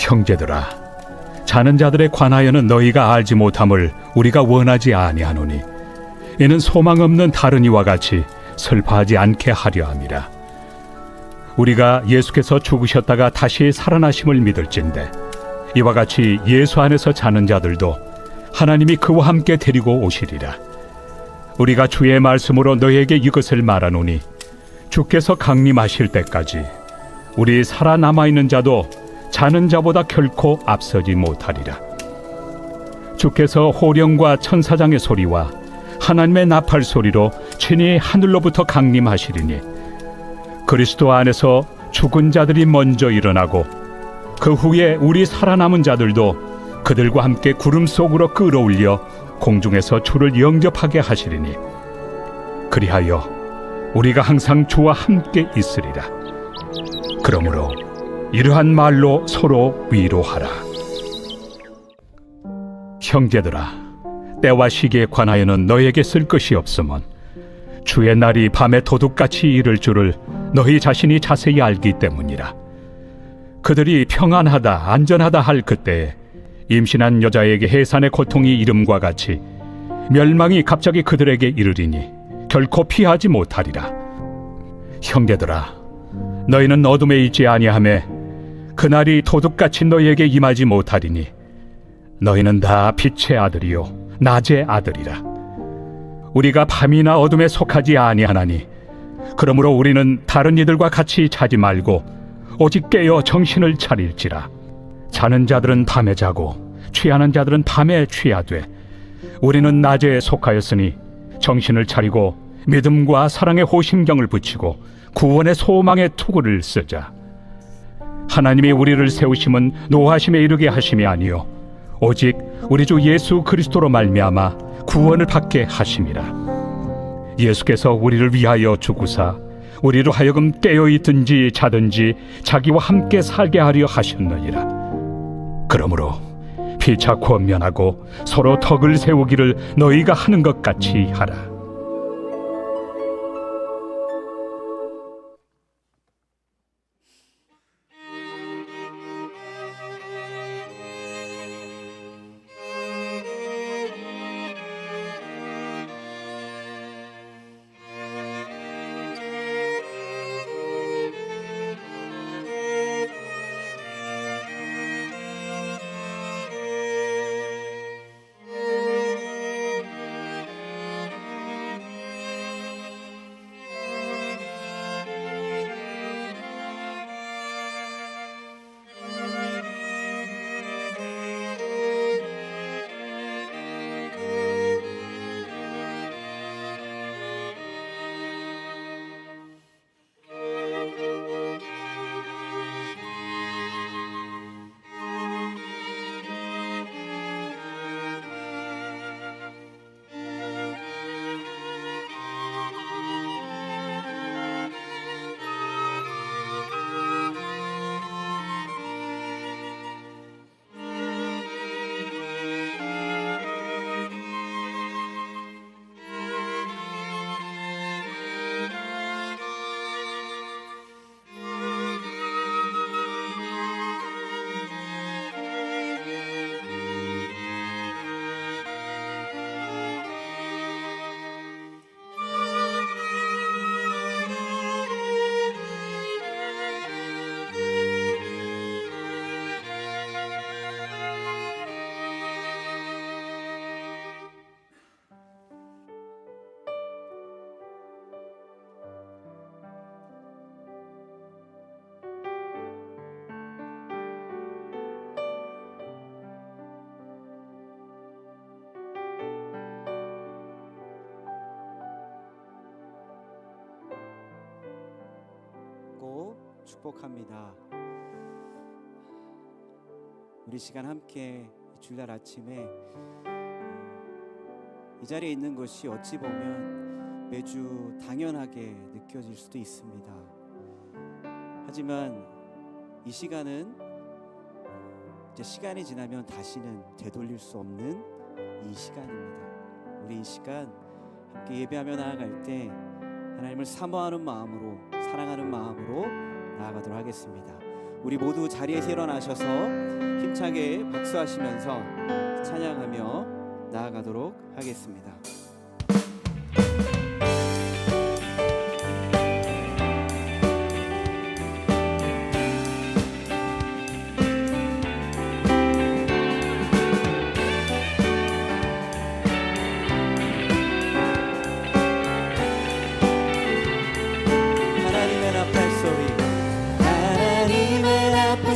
형제들아, 자는 자들에 관하여는 너희가 알지 못함을 우리가 원하지 아니하노니 이는 소망 없는 다른 이와 같이 슬퍼하지 않게 하려 함이라. 우리가 예수께서 죽으셨다가 다시 살아나심을 믿을진대 이와 같이 예수 안에서 자는 자들도 하나님이 그와 함께 데리고 오시리라. 우리가 주의 말씀으로 너희에게 이것을 말하노니 주께서 강림하실 때까지 우리 살아남아 있는 자도 자는 자보다 결코 앞서지 못하리라. 주께서 호령과 천사장의 소리와 하나님의 나팔 소리로 친히 하늘로부터 강림하시리니 그리스도 안에서 죽은 자들이 먼저 일어나고 그 후에 우리 살아남은 자들도 그들과 함께 구름 속으로 끌어올려 공중에서 주를 영접하게 하시리니 그리하여 우리가 항상 주와 함께 있으리라. 그러므로 이러한 말로 서로 위로하라. 형제들아, 때와 시기에 관하여는 너희에게 쓸 것이 없으면 주의 날이 밤에 도둑같이 이를 줄을 너희 자신이 자세히 알기 때문이라. 그들이 평안하다 안전하다 할 그때에 임신한 여자에게 해산의 고통이 이름과 같이 멸망이 갑자기 그들에게 이르리니 결코 피하지 못하리라. 형제들아, 너희는 어둠에 있지 아니하매 그날이 도둑같이 너희에게 임하지 못하리니 너희는 다 빛의 아들이요 낮의 아들이라. 우리가 밤이나 어둠에 속하지 아니하나니 그러므로 우리는 다른 이들과 같이 자지 말고 오직 깨어 정신을 차릴지라. 자는 자들은 밤에 자고 취하는 자들은 밤에 취하되 우리는 낮에 속하였으니 정신을 차리고 믿음과 사랑의 호심경을 붙이고 구원의 소망의 투구를 쓰자. 하나님이 우리를 세우심은 노하심에 이르게 하심이 아니요 오직 우리 주 예수 그리스도로 말미암아 구원을 받게 하심이라. 예수께서 우리를 위하여 죽으사 우리로 하여금 깨어 있든지 자든지 자기와 함께 살게 하려 하셨느니라. 그러므로 피차 권면하고 서로 덕을 세우기를 너희가 하는 것 같이 하라. 축복합니다. 우리 시간 함께 주일날 아침에 이 자리에 있는 것이 어찌 보면 매주 당연하게 느껴질 수도 있습니다. 하지만 이 시간은 이제 시간이 지나면 다시는 되돌릴 수 없는 이 시간입니다. 우리 이 시간 함께 예배하며 나아갈 때 하나님을 사모하는 마음으로, 사랑하는 마음으로 나아가도록 하겠습니다. 우리 모두 자리에서 일어나셔서 힘차게 박수하시면서 찬양하며 나아가도록 하겠습니다.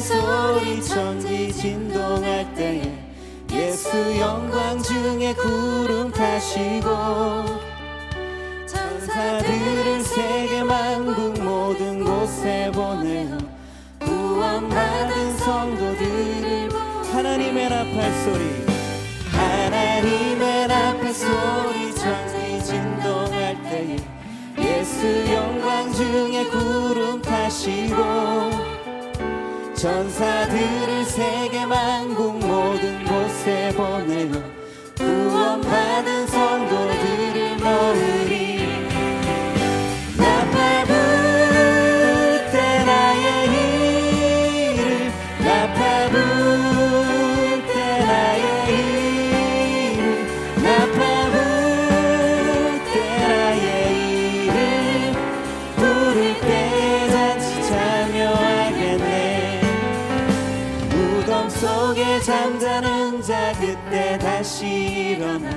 소리 천지 진동할 때에 예수 영광 중에 구름 타시고 천사들을 세계 만국 모든 곳에 보내어 구원받은 성도들을 하나님의 나팔 소리 하나님의 나팔 소리 천지 진동할 때에 예수 영광 중에 구름 타시고 천사들을 세계 만국 모든 곳에 보내어 구원받은 성도들을 모으리 나팔 불 때 나의 이름 나팔 불 때 나의 이름 나팔 불 때 나의 이름 부를 때 잔치 참여하겠네 무덤 속에 잠자는 자 그때 다시 일어나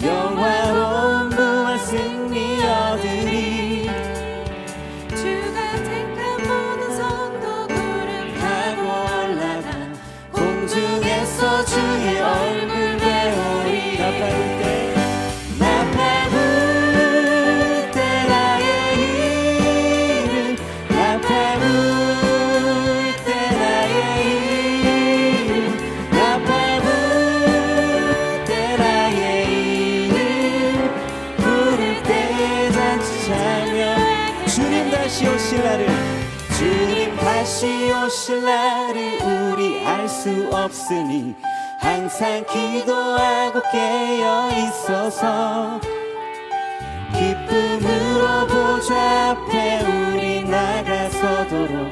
영화로운 부활 승리 얻으리 주가 택한 모든 성도 구름 타고 올라가 공중에서 주의 얼굴 배우리 나팔 불 때 나팔 불 때 나의 이름 나팔 불 주님 다시 오실 날을 우리 알 수 없으니 항상 기도하고 깨어 있어서 기쁨으로 보좌 앞에 우리 나가서도록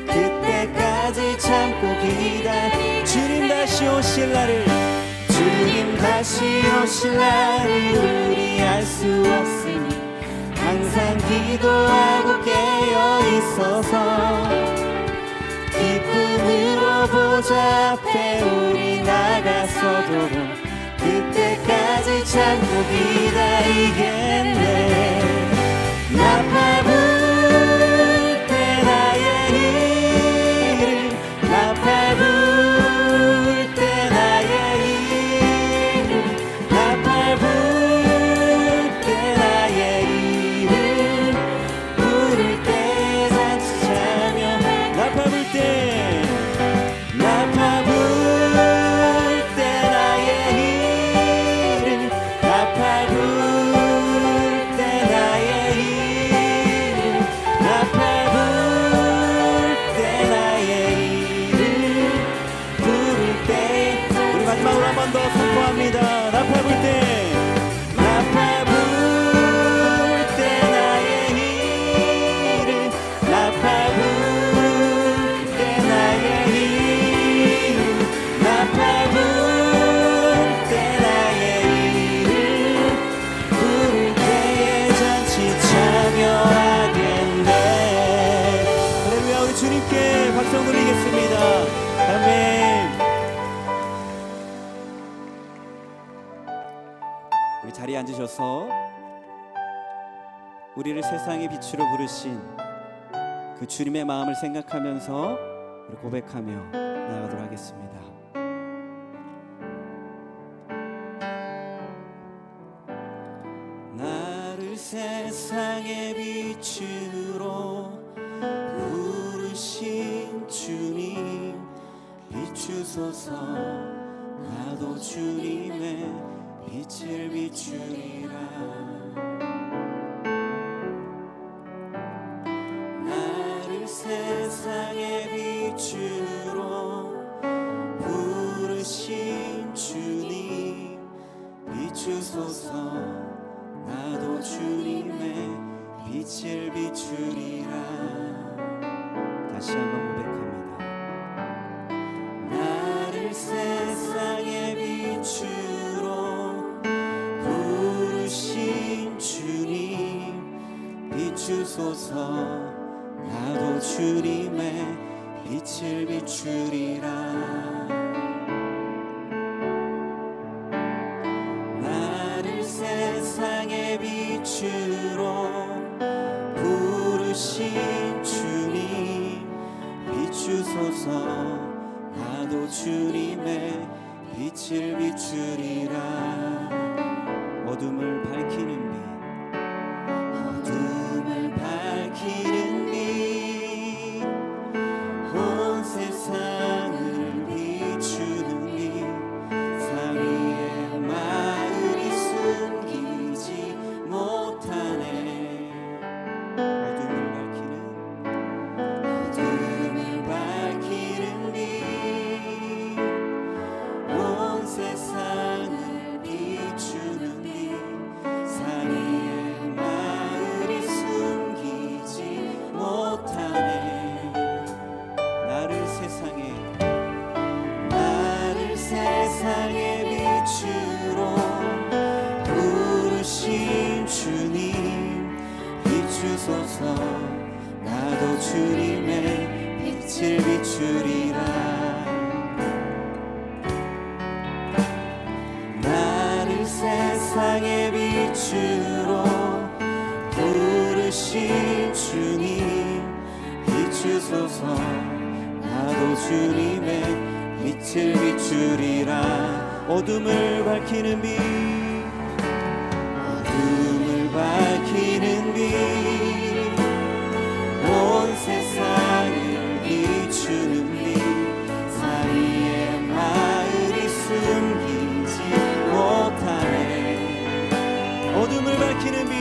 그때까지 참고 기다려 주님 다시 오실 날을 주님 다시 오실 날을 우리 알 수 없으니 항상 기도하고 깨어 있어서 기쁨으로 보좌 앞에 우리 나가서도록 그때까지 참고 기다리겠네 나팔 불 때 나의 이름 나팔 불 때 나의 이름 나팔 불 때 나의 이름 부를 때 잔치 참여 나팔 불 때 나팔 불 때 나의 이름 나팔 불 때 나의 이름 나팔 불 때 나의 이름 부를 때 우리 마지막으로 한 번 더 선포합니다 나팔 불 때 나팔 불 때 나의 이름 나팔 불 때 나의 이름 나팔 불 때 나의 이름 부를 때에 잔치 참여하겠네 할렐루야 우리 주님께 박수 드리겠습니다 아멘 우리 자리에 앉으셔서 우리를 세상의 빛으로 부르신 그 주님의 마음을 생각하면서 우리 고백하며 나아가도록 하겠습니다. 나를 세상의 빛으로 부르신 주님 비추소서 나도 주님의 빛을 비추리라 나를 세상의 빛으로 부르신 주님 비추소서 나도 주님의 빛을 비추리라 다시 한번 고백합니다 주소서 나도 주님의 빛을 비추리라 나를 세상의 빛으로 부르신 주님 비추소서 나도 주님의 빛을 비추리라 어둠을 밝히는 빛 어둠을 밝히는 빛 온 세상을 비추는 빛 사위의 마을이 숨기지 못하네 어둠을 밝히는 빛 온 세상을 비추는 빛 사위의 마을이 숨기지 못하네 나를 세상의 빛으로 부르신 주님 비추소서 나도 주님의 빛을 비추리라 나를 세상의 빛으로 부르신 주님 비추소서 나도 주님의 빛을 비추리라 어둠을 밝히는 빛 온 세상을 비추는 빛 사위의 마을이 숨기지 못하네 어둠을 밝히는 빛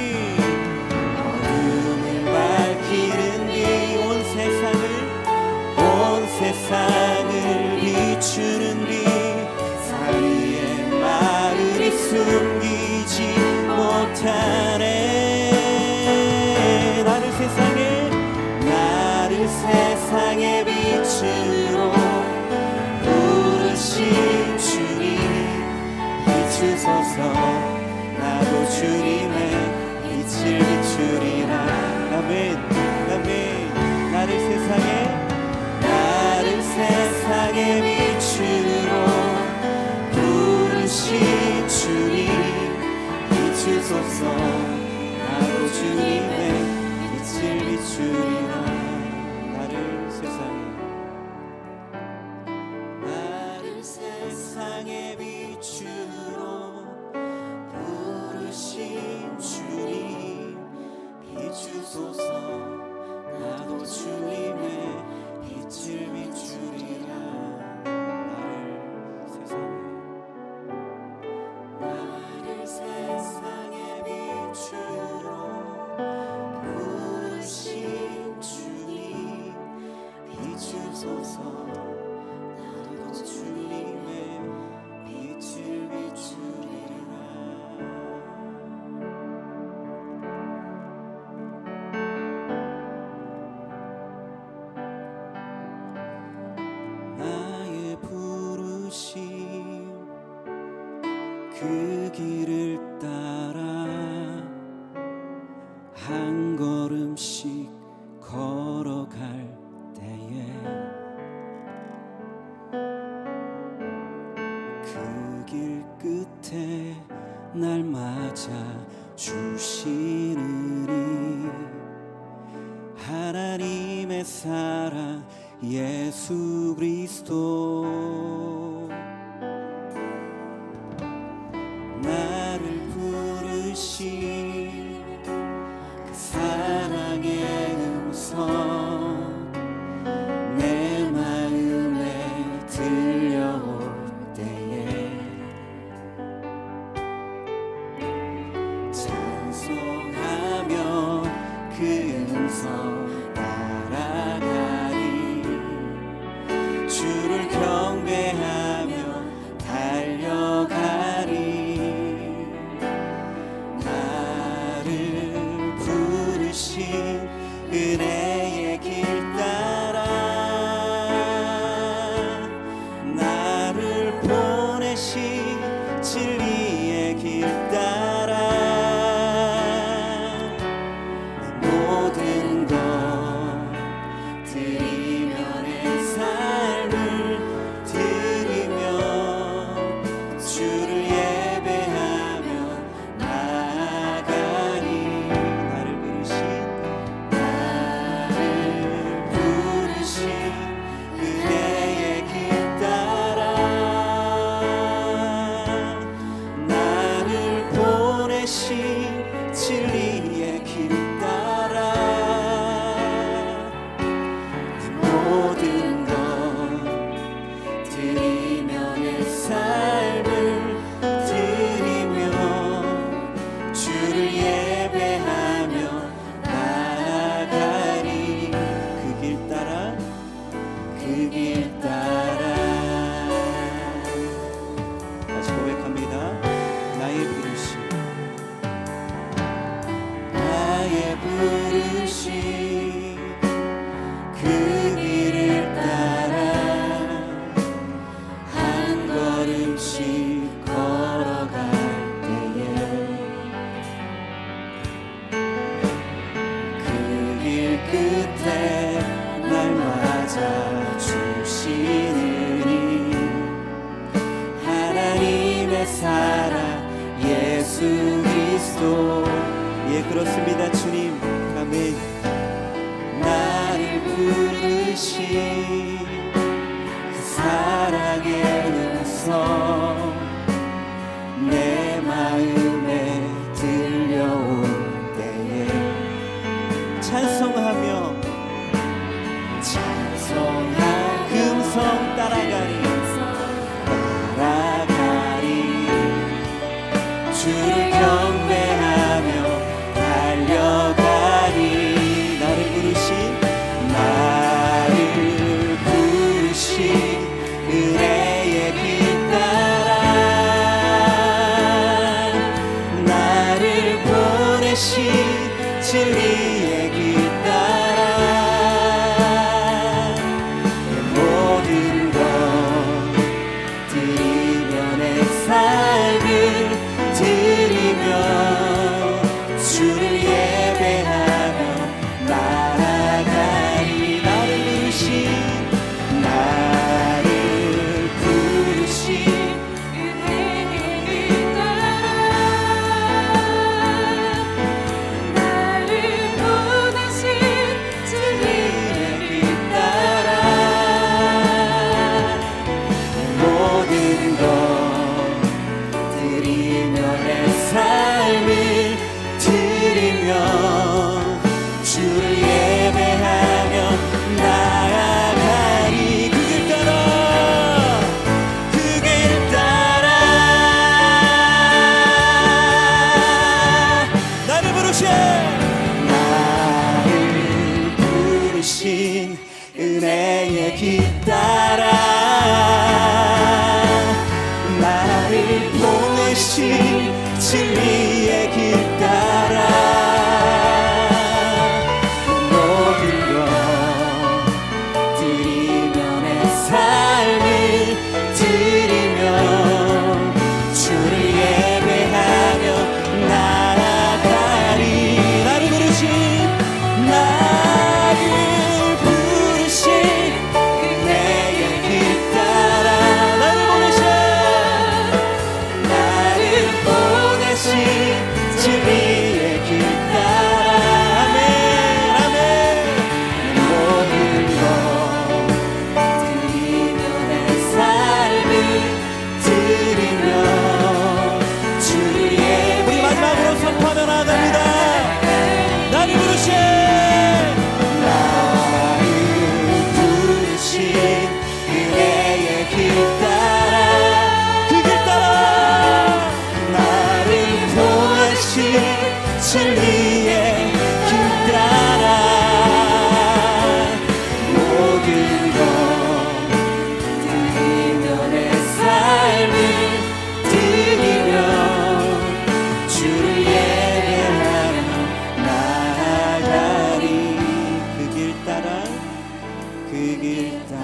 온 세상을 비추는 빛 사위의 마을이 숨기지 못하네 나를 세상의 빛으로 부르신 주님 비추소서 나도 주님의 빛을 비추리라 아멘 나를 세상의 빛으로 부르신 주님 비추소서 나도 주님의 빛을 비추리라 나를 세상의 빛으로 부르신 주님 비추소서 나도 주님의 빛을 비추리라 나를 세상의 빛으로 부르신 주님 비추소서 나도 주님의 빛을 비추리라 나의 부르심 그 길을 따라 한 걸음씩 걸어갈 때에 그 길 끝에 날 맞아 주시느니 하나님의 사랑 예수 그리스도 나를 부르신 그 사랑의 음성 내 마음에 들려올 때에 찬송하며 그 음성 따라가리 주를 경배하며 달려가리 모든 것 드리며 내 삶을 드리며 주를 예배하며 나아가리. 그 길 따라 그 길 따라. 다시 고백합니다. 나의 부르심 나의 부르심 그 길을 따라 한 걸음씩 걸어갈 때에 그 길 끝에 날 맞아 주시느니 하나님의 사랑 예수 그리스도. 예, 그렇습니다. 주님, 아멘. 나를 부르신 그 사랑의 음성 내 마음에 들려올 때에 찬송하며 그 음성 따라가리 주를 경배하며 달려가리. 나를 부르신 은혜의 길 따라 나를 보내신 진리의 길 따라 내 모든 것 드리며 내 삶을 드리며 주를 예배하며 나아가리. 나를 부르신 은혜의 길 따라 나를 보내신 진리의 길 따라 모든 것 드리며 내 삶을 드리며 주를 예배하며 나아가리. 그 길 따라 그 길 따라 나를 부르신 은혜의 길 따라 나를 보내신 진리의 길 따라 모든 것 드리며 내 삶을 드리며 주를 예배하며 나아가리. 나를 부르신 은혜의 길 따라 나를 보내신 진리의 길 따라 아멘 아멘. 모든 것 드리며 내 삶을 드리며 주를 예배. 우리 마지막으로 선포하며 나아갑니다. 나를 부르신 은혜의 길 따라 그 길 따라 나를 보내신 진리의 길 따라 모든 것 드리며 내 삶을 드리며 주를 예배하며 나아가리. 그 길 따라 그 길 따라.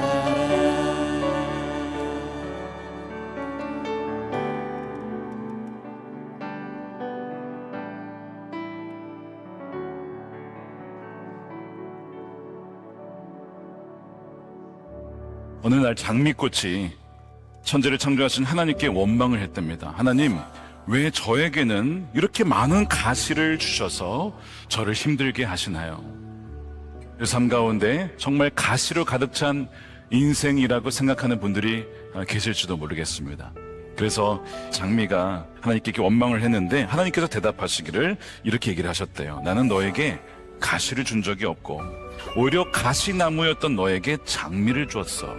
어느 날 장미꽃이 천지를 창조하신 하나님께 원망을 했답니다. 하나님, 왜 저에게는 이렇게 많은 가시를 주셔서 저를 힘들게 하시나요? 삶 가운데 정말 가시로 가득 찬 인생이라고 생각하는 분들이 계실지도 모르겠습니다. 그래서 장미가 하나님께 원망을 했는데 하나님께서 대답하시기를 이렇게 얘기를 하셨대요. 나는 너에게 가시를 준 적이 없고 오히려 가시나무였던 너에게 장미를 주었어.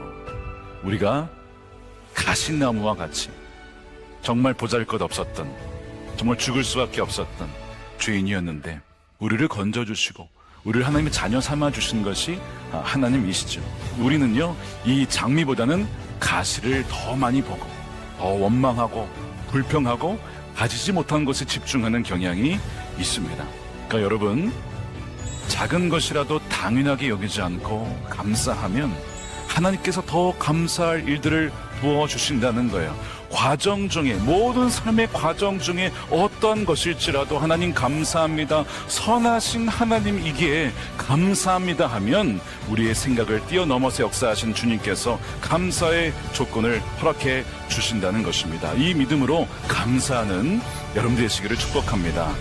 우리가 가시나무와 같이 정말 보잘것없었던, 정말 죽을 수밖에 없었던 죄인이었는데 우리를 건져주시고 우리를 하나님의 자녀 삼아주신 것이 하나님이시죠. 우리는요, 이 장미보다는 가시를 더 많이 보고 더 원망하고 불평하고 가지지 못한 것에 집중하는 경향이 있습니다. 그러니까 여러분, 작은 것이라도 당연하게 여기지 않고 감사하면 하나님께서 더 감사할 일들을 부어주신다는 거예요. 과정 중에, 모든 삶의 과정 중에 어떤 것일지라도 하나님 감사합니다, 선하신 하나님이기에 감사합니다 하면 우리의 생각을 뛰어넘어서 역사하신 주님께서 감사의 조건을 허락해 주신다는 것입니다. 이 믿음으로 감사하는 여러분 되시기를 축복합니다.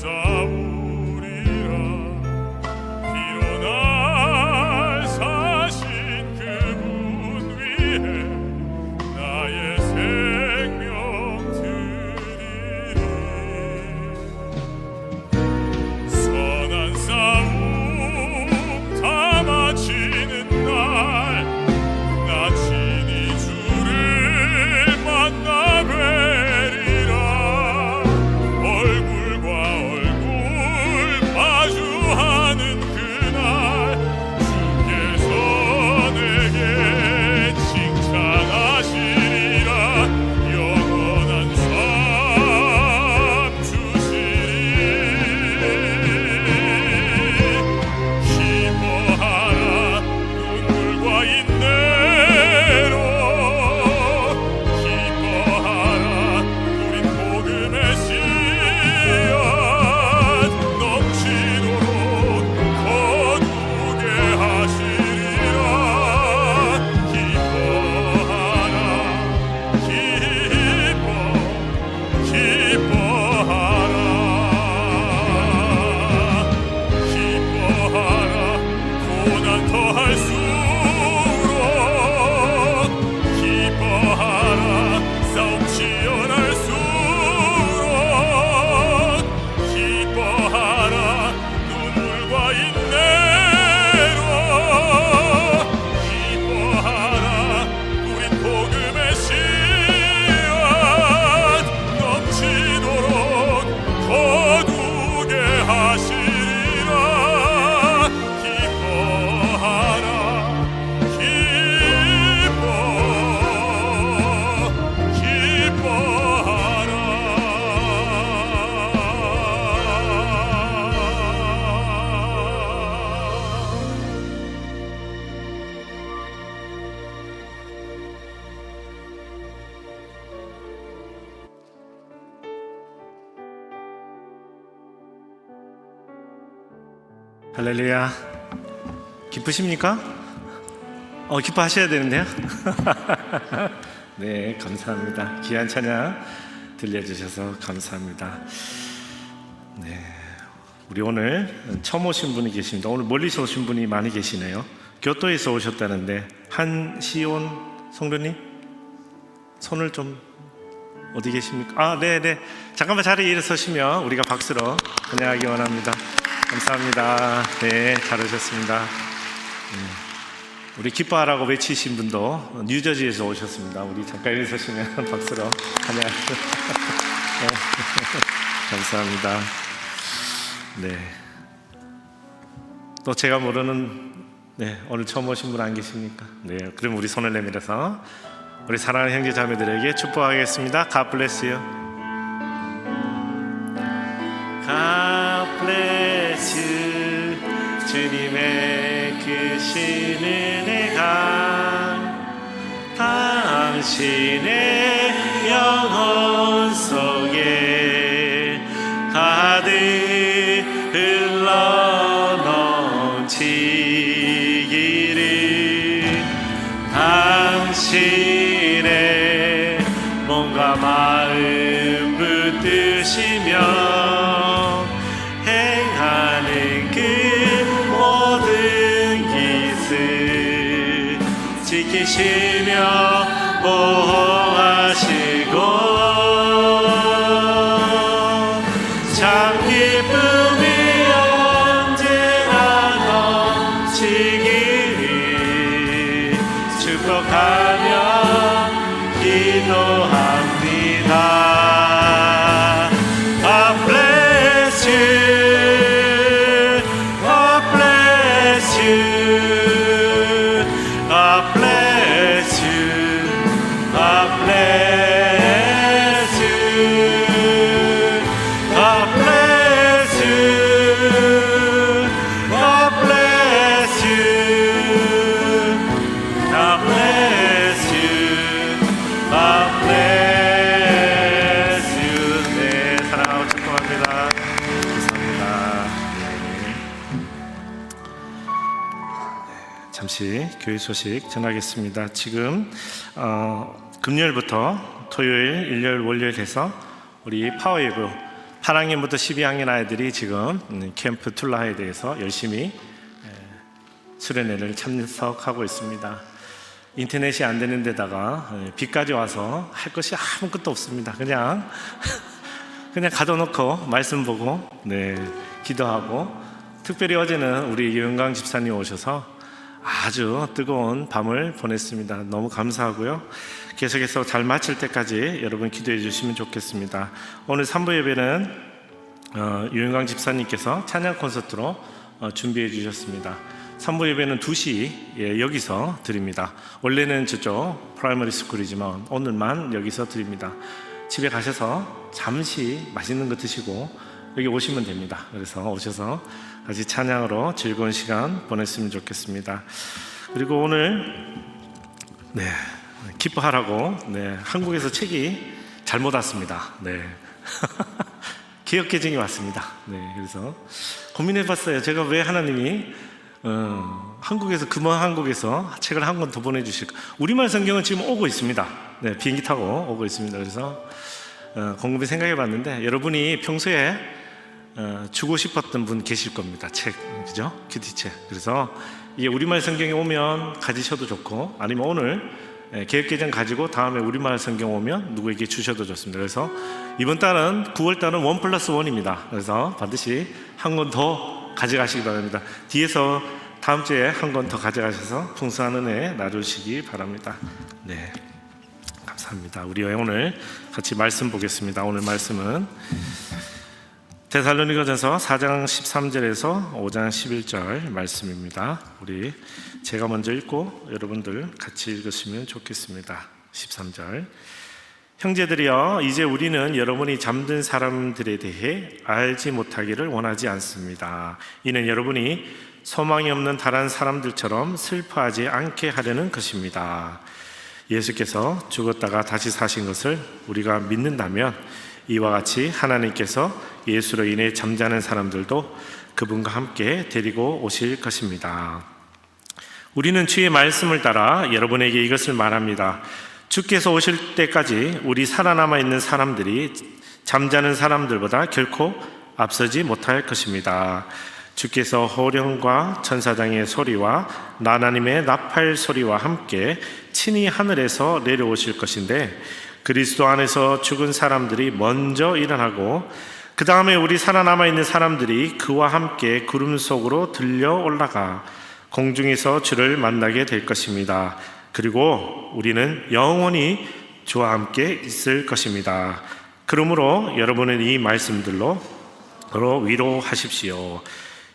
싸우리라. 일어날 고난 더할수록 기뻐하라. 싸움 치열할수록 기뻐하라. 눈물과 인내로 기뻐하라. 우린 복음의 씨앗 넘치도록 거두게 하시리라. 기뻐하라. 기뻐하라. 할렐루야. 기쁘십니까? 기뻐하셔야 되는데요. 네, 감사합니다. 귀한 찬양 들려주셔서 감사합니다. 네, 우리 오늘 처음 오신 분이 계십니다. 오늘 멀리서 오신 분이 많이 계시네요. 교토에서 오셨다는데 한시온 성도님 손을 좀 어디 계십니까? 네네, 잠깐만 자리에 일어서시면 우리가 박수로 환영하기 원합니다. 감사합니다. 네, 잘 오셨습니다. 우리 기뻐하라고 외치신 분도 뉴저지에서 오셨습니다. 우리 잠깐 일어서시면 박수로 환영합니다. 네, 감사합니다. 네, 또 제가 모르는 오늘 처음 오신 분 안 계십니까? 네, 그럼 우리 손을 내밀어서 우리 사랑하는 형제 자매들에게 축복하겠습니다. God bless you. God bless you. 주님의 크신 은혜가 당신의 영혼 속에 가득 흘러 넘치기를. 당신의 몸과 마음 붙드시며 행하는 그 모든 기술 지키시며 보호하시고 참 기쁨이 언제나 넘치기를 축복하며 기도합니다. God bless you. God bless you. God bless you. God bless you. God bless you. God bless you. God bless you. God bless you. 네, 사랑하고 축복합니다. 감사합니다. 잠시 교회 소식 전하겠습니다. 지금 금요일부터 토요일, 일요일, 월요일 해서 우리 파워웨이브 8학년부터 12학년 아이들이 지금 캠프 툴라에 대해서 열심히 수련회를 참석하고 있습니다. 인터넷이 안 되는 데다가 비까지 와서 할 것이 아무것도 없습니다. 그냥 가둬놓고 말씀 보고 기도하고, 특별히 어제는 우리 유영강 집사님 오셔서 아주 뜨거운 밤을 보냈습니다. 너무 감사하고요. 계속해서 잘 마칠 때까지 여러분 기도해 주시면 좋겠습니다. 오늘 3부 예배는 유영강 집사님께서 찬양 콘서트로 준비해 주셨습니다. 3부 예배는 2시 여기서 드립니다. 원래는 저쪽 프라이머리 스쿨이지만 오늘만 여기서 드립니다. 집에 가셔서 잠시 맛있는 거 드시고 여기 오시면 됩니다. 그래서 오셔서 같이 찬양으로 즐거운 시간 보냈으면 좋겠습니다. 그리고 오늘 기뻐하라고 한국에서 책이 잘못 왔습니다. 기억 계정이 왔습니다. 그래서 고민해봤어요. 제가 왜 하나님이 한국에서 한국에서 책을 한 권 더 보내주실까? 우리말 성경은 지금 오고 있습니다. 비행기 타고 오고 있습니다. 그래서 곰곰이 생각해봤는데, 여러분이 평소에 주고 싶었던 분 계실 겁니다. 책, 그죠? 큐티책. 그래서 이게 우리말 성경에 오면 가지셔도 좋고, 아니면 오늘 개혁개정 가지고 다음에 우리말 성경 오면 누구에게 주셔도 좋습니다. 그래서 이번 달은 9월 달은 1+1입니다. 그래서 반드시 한 권 더 가져가시기 바랍니다. 뒤에서 다음 주에 한 권 더 가져가셔서 풍성한 은혜 나누시기 바랍니다. 네, 감사합니다. 우리 오늘 같이 말씀 보겠습니다. 오늘 말씀은 데살로니가전서 4장 13절에서 5장 11절 말씀입니다. 우리 제가 먼저 읽고 여러분들 같이 읽으시면 좋겠습니다. 13절. 형제들이여, 이제 우리는 여러분이 잠든 사람들에 대해 알지 못하기를 원하지 않습니다. 이는 여러분이 소망이 없는 다른 사람들처럼 슬퍼하지 않게 하려는 것입니다. 예수께서 죽었다가 다시 사신 것을 우리가 믿는다면 이와 같이 하나님께서 예수로 인해 잠자는 사람들도 그분과 함께 데리고 오실 것입니다. 우리는 주의 말씀을 따라 여러분에게 이것을 말합니다. 주께서 오실 때까지 우리 살아남아 있는 사람들이 잠자는 사람들보다 결코 앞서지 못할 것입니다. 주께서 호령과 천사장의 소리와 나나님의 나팔 소리와 함께 친히 하늘에서 내려오실 것인데, 그리스도 안에서 죽은 사람들이 먼저 일어나고 그 다음에 우리 살아남아 있는 사람들이 그와 함께 구름 속으로 들려 올라가 공중에서 주를 만나게 될 것입니다. 그리고 우리는 영원히 주와 함께 있을 것입니다. 그러므로 여러분은 이 말씀들로 서로 위로하십시오.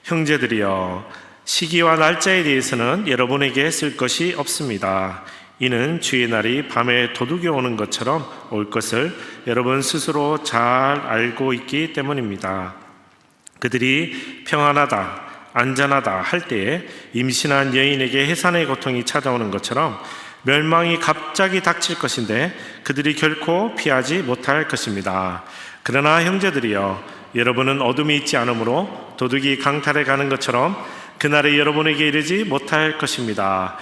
형제들이여, 시기와 날짜에 대해서는 여러분에게 쓸 것이 없습니다. 이는 주의 날이 밤에 도둑이 오는 것처럼 올 것을 여러분 스스로 잘 알고 있기 때문입니다. 그들이 평안하다, 안전하다 할 때에 임신한 여인에게 해산의 고통이 찾아오는 것처럼 멸망이 갑자기 닥칠 것인데 그들이 결코 피하지 못할 것입니다. 그러나 형제들이여, 여러분은 어둠이 있지 않으므로 도둑이 강탈해 가는 것처럼 그날에 여러분에게 이르지 못할 것입니다.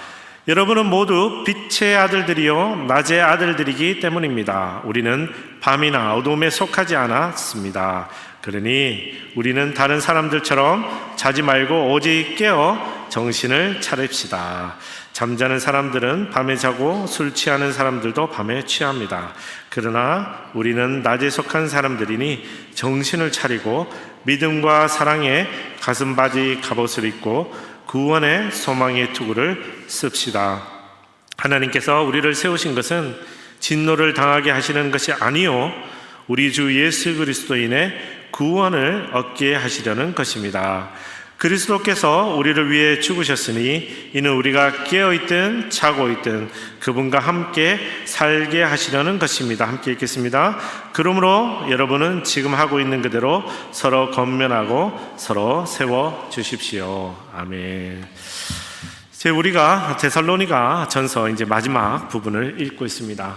여러분은 모두 빛의 아들들이요 낮의 아들들이기 때문입니다. 우리는 밤이나 어둠에 속하지 않았습니다. 그러니 우리는 다른 사람들처럼 자지 말고 오직 깨어 정신을 차립시다. 잠자는 사람들은 밤에 자고 술 취하는 사람들도 밤에 취합니다. 그러나 우리는 낮에 속한 사람들이니 정신을 차리고 믿음과 사랑에 가슴바지 갑옷을 입고 구원의 소망의 투구를 씁시다. 하나님께서 우리를 세우신 것은 진노를 당하게 하시는 것이 아니요 우리 주 예수 그리스도인의 구원을 얻게 하시려는 것입니다. 그리스도께서 우리를 위해 죽으셨으니 이는 우리가 깨어있든 자고 있든 그분과 함께 살게 하시려는 것입니다. 함께 읽겠습니다. 그러므로 여러분은 지금 하고 있는 그대로 서로 권면하고 서로 세워주십시오. 아멘. 이제 우리가 데살로니가 전서 이제 마지막 부분을 읽고 있습니다.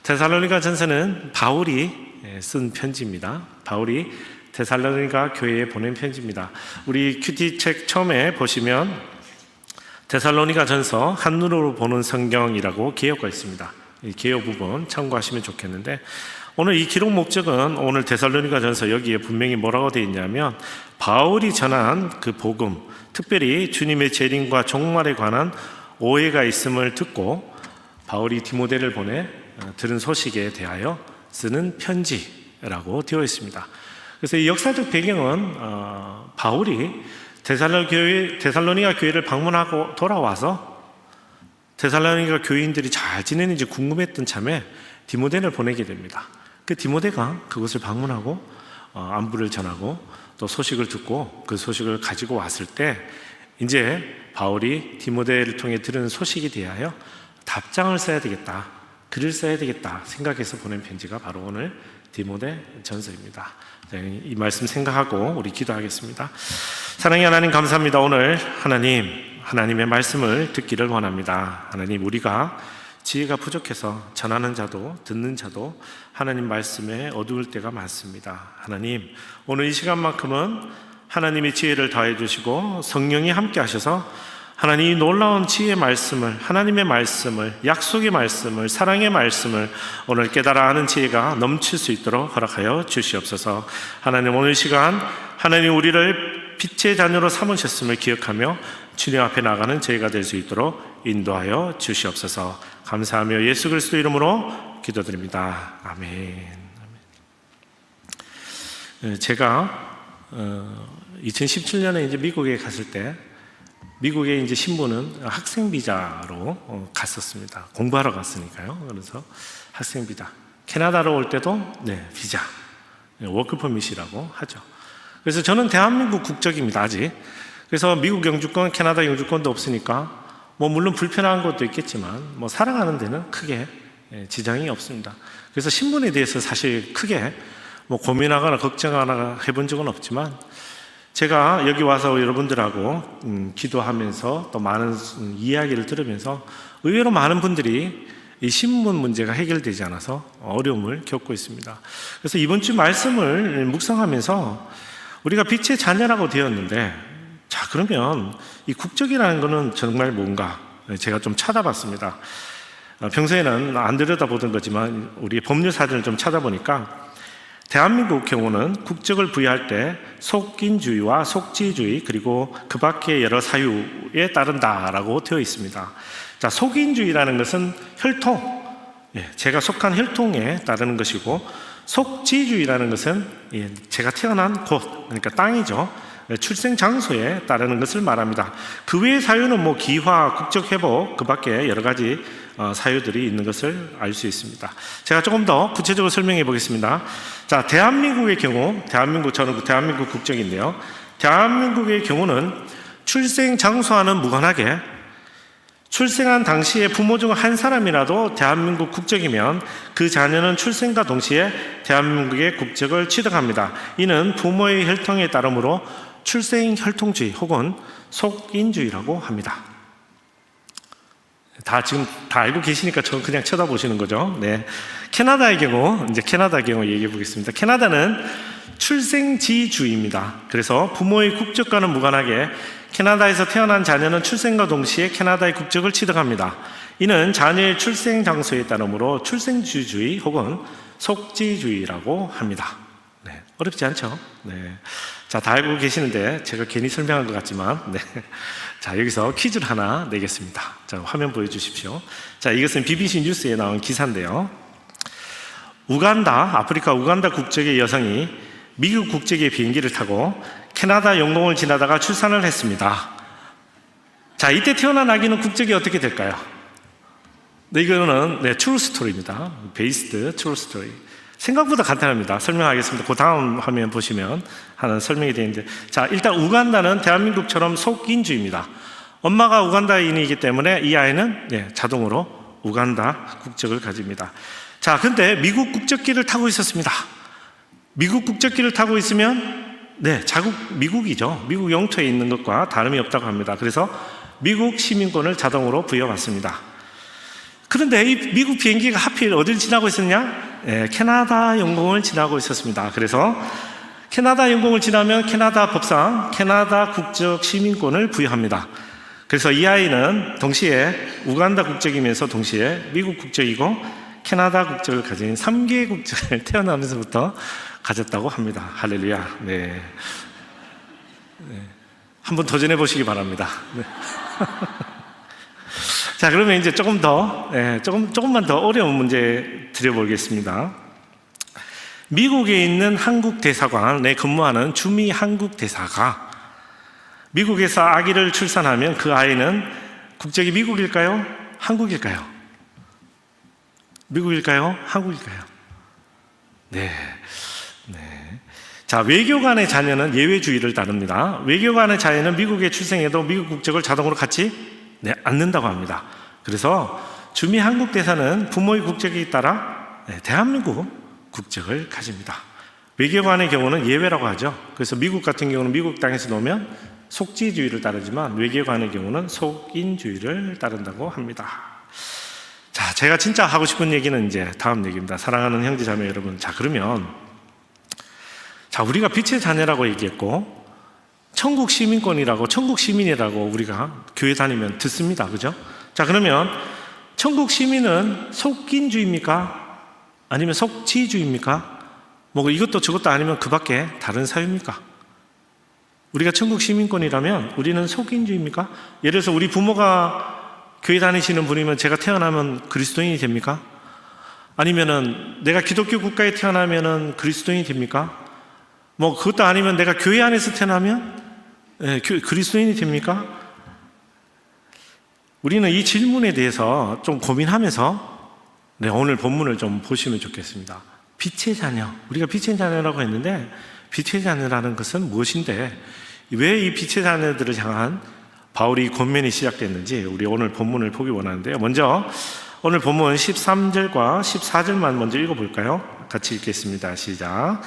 데살로니가 전서는 바울이 쓴 편지입니다. 바울이 데살로니가 교회에 보낸 편지입니다. 우리 큐티 책 처음에 보시면 데살로니가 전서 한눈으로 보는 성경이라고 개요가 있습니다. 이 개요 부분 참고하시면 좋겠는데, 오늘 이 기록 목적은 오늘 데살로니가 전서 여기에 분명히 뭐라고 되어 있냐면 바울이 전한 그 복음, 특별히 주님의 재림과 종말에 관한 오해가 있음을 듣고 바울이 디모데를 보내 들은 소식에 대하여 쓰는 편지라고 되어 있습니다. 그래서 이 역사적 배경은 바울이 데살로니가 교회를 방문하고 돌아와서 데살로니가 교인들이 잘 지내는지 궁금했던 참에 디모데를 보내게 됩니다. 그 디모데가 그곳을 방문하고 안부를 전하고 또 소식을 듣고 그 소식을 가지고 왔을 때 이제 바울이 디모데를 통해 들은 소식에 대하여 답장을 써야 되겠다, 글을 써야 되겠다 생각해서 보낸 편지가 바로 오늘 디모데 전서입니다. 이 말씀 생각하고 우리 기도하겠습니다. 사랑의 하나님, 감사합니다. 오늘 하나님의 말씀을 듣기를 원합니다. 하나님, 우리가 지혜가 부족해서 전하는 자도 듣는 자도 하나님 말씀에 어두울 때가 많습니다. 하나님, 오늘 이 시간만큼은 하나님의 지혜를 더해 주시고 성령이 함께 하셔서 하나님 이 놀라운 지혜의 말씀을, 하나님의 말씀을, 약속의 말씀을, 사랑의 말씀을 오늘 깨달아 하는 지혜가 넘칠 수 있도록 허락하여 주시옵소서. 하나님 오늘 시간 하나님 우리를 빛의 자녀로 삼으셨음을 기억하며 주님 앞에 나가는 저희가 될 수 있도록 인도하여 주시옵소서. 감사하며 예수 그리스도 이름으로 기도드립니다. 아멘. 제가 2017년에 이제 미국에 갔을 때 미국의 이제 신부는 학생 비자로 갔었습니다. 공부하러 갔으니까요. 그래서 학생 비자. 캐나다로 올 때도 비자, 워크 퍼밋이라고 하죠. 그래서 저는 대한민국 국적입니다. 아직. 그래서 미국 영주권, 캐나다 영주권도 없으니까 물론 불편한 것도 있겠지만 살아가는 데는 크게 지장이 없습니다. 그래서 신분에 대해서 사실 크게 고민하거나 걱정하거나 해본 적은 없지만 제가 여기 와서 여러분들하고 기도하면서 또 많은 이야기를 들으면서 의외로 많은 분들이 이 신분 문제가 해결되지 않아서 어려움을 겪고 있습니다. 그래서 이번 주 말씀을 묵상하면서 우리가 빛의 자녀라고 되었는데, 자, 그러면 이 국적이라는 것은 정말 뭔가 제가 좀 찾아봤습니다. 평소에는 안 들여다보던 거지만 우리 법률 사전을 좀 찾아보니까 대한민국 경우는 국적을 부여할 때 속인주의와 속지주의 그리고 그 밖의 여러 사유에 따른다라고 되어 있습니다. 자, 속인주의라는 것은 혈통, 제가 속한 혈통에 따르는 것이고, 속지주의라는 것은 제가 태어난 곳, 그러니까 땅이죠. 출생 장소에 따르는 것을 말합니다. 그 외의 사유는 기화, 국적 회복, 그 밖에 여러 가지 사유들이 있는 것을 알 수 있습니다. 제가 조금 더 구체적으로 설명해 보겠습니다. 자, 대한민국의 경우, 저는 대한민국 국적인데요. 대한민국의 경우는 출생 장소와는 무관하게 출생한 당시에 부모 중 한 사람이라도 대한민국 국적이면 그 자녀는 출생과 동시에 대한민국의 국적을 취득합니다. 이는 부모의 혈통에 따르므로 출생 혈통주의 혹은 속인주의라고 합니다. 지금 다 알고 계시니까 저 그냥 쳐다보시는 거죠. 캐나다의 경우 얘기해 보겠습니다. 캐나다는 출생지주의입니다. 그래서 부모의 국적과는 무관하게 캐나다에서 태어난 자녀는 출생과 동시에 캐나다의 국적을 취득합니다. 이는 자녀의 출생 장소에 따르므로 출생지주의 혹은 속지주의라고 합니다. 어렵지 않죠? 자, 다 알고 계시는데 제가 괜히 설명한 것 같지만 자, 여기서 퀴즈를 하나 내겠습니다. 자, 화면 보여주십시오. 자, 이것은 BBC 뉴스에 나온 기사인데요. 아프리카 우간다 국적의 여성이 미국 국적의 비행기를 타고 캐나다 영공을 지나다가 출산을 했습니다. 자, 이때 태어난 아기는 국적이 어떻게 될까요? 이거는 true story입니다. based true story. 생각보다 간단합니다. 설명하겠습니다. 그 다음 화면 보시면 하는 설명이 되어 있는데, 자, 일단 우간다는 대한민국처럼 속인주의입니다. 엄마가 우간다인이기 때문에 이 아이는 자동으로 우간다 국적을 가집니다. 자, 근데 미국 국적기를 타고 있었습니다. 미국 국적기를 타고 있으면 자국 미국이죠. 미국 영토에 있는 것과 다름이 없다고 합니다. 그래서 미국 시민권을 자동으로 부여받습니다. 그런데 이 미국 비행기가 하필 어딜 지나고 있었냐? 캐나다 영공을 지나고 있었습니다. 그래서 캐나다 영공을 지나면 캐나다 법상 캐나다 국적 시민권을 부여합니다. 그래서 이 아이는 동시에 우간다 국적이면서 동시에 미국 국적이고 캐나다 국적을 가진 3개의 국적을 태어나면서부터 가졌다고 합니다. 할렐루야. 한번 도전해 보시기 바랍니다. 자, 그러면 이제 조금만 더 어려운 문제 드려보겠습니다. 미국에 있는 한국 대사관에 근무하는 주미 한국 대사가 미국에서 아기를 출산하면 그 아이는 국적이 미국일까요? 한국일까요? 미국일까요? 한국일까요? 자, 외교관의 자녀는 예외주의를 따릅니다. 외교관의 자녀는 미국에 출생해도 미국 국적을 자동으로 갖지 않는다고 합니다. 그래서 주미 한국 대사는 부모의 국적에 따라 대한민국 국적을 가집니다. 외교관의 경우는 예외라고 하죠. 그래서 미국 같은 경우는 미국 땅에서 놓으면 속지주의를 따르지만 외교관의 경우는 속인주의를 따른다고 합니다. 자, 제가 진짜 하고 싶은 얘기는 이제 다음 얘기입니다. 사랑하는 형제 자매 여러분, 자, 그러면 우리가 빛의 자녀라고 얘기했고, 천국 시민권이라고, 천국 시민이라고 우리가 교회 다니면 듣습니다. 그죠? 자, 그러면 천국 시민은 속인주의입니까? 아니면 속지주의입니까? 뭐 이것도 저것도 아니면 그 밖에 다른 사유입니까? 우리가 천국 시민권이라면 우리는 속인주의입니까? 예를 들어서 우리 부모가 교회 다니시는 분이면 제가 태어나면 그리스도인이 됩니까? 아니면은 내가 기독교 국가에 태어나면은 그리스도인이 됩니까? 뭐 그것도 아니면 내가 교회 안에서 태어나면 그리스도인이 됩니까? 우리는 이 질문에 대해서 좀 고민하면서 오늘 본문을 좀 보시면 좋겠습니다. 빛의 자녀, 우리가 빛의 자녀라고 했는데 빛의 자녀라는 것은 무엇인데 왜 이 빛의 자녀들을 향한 바울이 권면이 시작됐는지 우리 오늘 본문을 보기 원하는데요. 먼저 오늘 본문 13절과 14절만 먼저 읽어볼까요? 같이 읽겠습니다. 시작.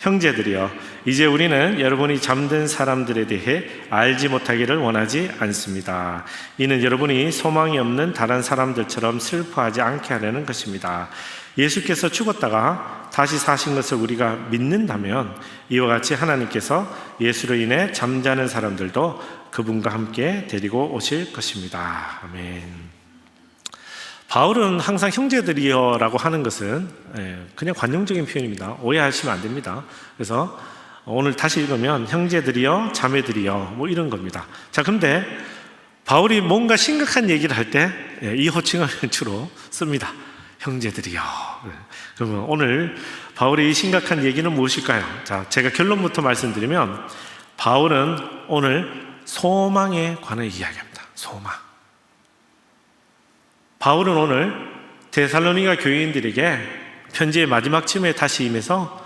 형제들이여, 이제 우리는 여러분이 잠든 사람들에 대해 알지 못하기를 원하지 않습니다. 이는 여러분이 소망이 없는 다른 사람들처럼 슬퍼하지 않게 하려는 것입니다. 예수께서 죽었다가 다시 사신 것을 우리가 믿는다면 이와 같이 하나님께서 예수로 인해 잠자는 사람들도 그분과 함께 데리고 오실 것입니다. 아멘. 바울은 항상 형제들이여라고 하는 것은 그냥 관용적인 표현입니다. 오해하시면 안 됩니다. 그래서 오늘 다시 읽으면 형제들이여, 자매들이여 뭐 이런 겁니다. 자, 그런데 바울이 뭔가 심각한 얘기를 할 때 이 호칭을 주로 씁니다. 형제들이여. 그러면 오늘 바울의 이 심각한 얘기는 무엇일까요? 자, 제가 결론부터 말씀드리면 바울은 오늘 소망에 관해 이야기합니다. 소망. 바울은 오늘 데살로니가 교인들에게 편지의 마지막 쯤에 다시 임해서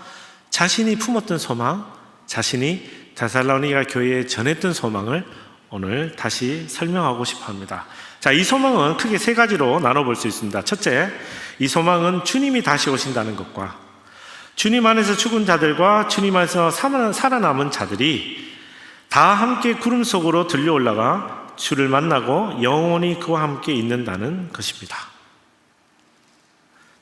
자신이 품었던 소망, 자신이 데살로니가 교회에 전했던 소망을 오늘 다시 설명하고 싶어 합니다. 자, 이 소망은 크게 세 가지로 나눠볼 수 있습니다. 첫째, 이 소망은 주님이 다시 오신다는 것과 주님 안에서 죽은 자들과 주님 안에서 살아남은 자들이 다 함께 구름 속으로 들려 올라가 주를 만나고 영원히 그와 함께 있는다는 것입니다.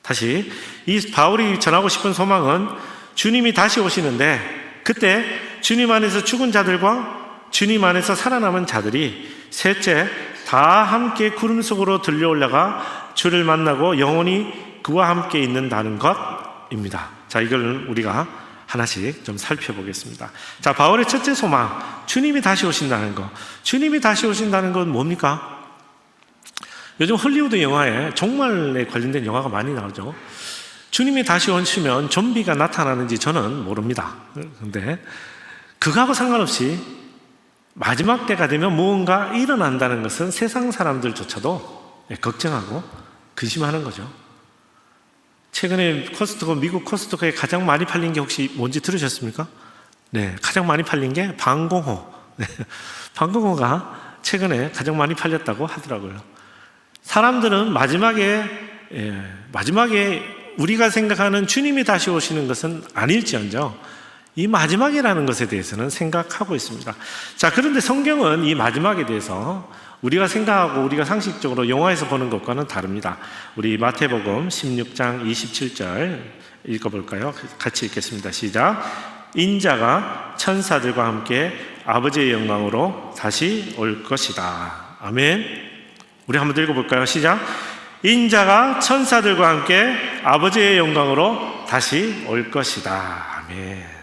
다시 이 바울이 전하고 싶은 소망은 주님이 다시 오시는데 그때 주님 안에서 죽은 자들과 주님 안에서 살아남은 자들이 셋째 다 함께 구름 속으로 들려 올라가 주를 만나고 영원히 그와 함께 있는다는 것입니다. 자, 이걸 우리가 하나씩 좀 살펴보겠습니다. 자, 바울의 첫째 소망, 주님이 다시 오신다는 것. 주님이 다시 오신다는 건 뭡니까? 요즘 헐리우드 영화에 종말에 관련된 영화가 많이 나오죠. 주님이 다시 오시면 좀비가 나타나는지 저는 모릅니다. 그런데 그거하고 상관없이 마지막 때가 되면 무언가 일어난다는 것은 세상 사람들조차도 걱정하고 근심하는 거죠. 최근에 미국 코스트코에 가장 많이 팔린 게 혹시 뭔지 들으셨습니까? 네, 가장 많이 팔린 게 방공호. 네, 방공호가 최근에 가장 많이 팔렸다고 하더라고요. 사람들은 마지막에 우리가 생각하는 주님이 다시 오시는 것은 아닐지언정 이 마지막이라는 것에 대해서는 생각하고 있습니다. 자, 그런데 성경은 이 마지막에 대해서 우리가 생각하고 우리가 상식적으로 영화에서 보는 것과는 다릅니다. 우리 마태복음 16장 27절 읽어볼까요? 같이 읽겠습니다. 시작. 인자가 천사들과 함께 아버지의 영광으로 다시 올 것이다. 아멘. 우리 한번 읽어볼까요? 시작. 인자가 천사들과 함께 아버지의 영광으로 다시 올 것이다. 아멘.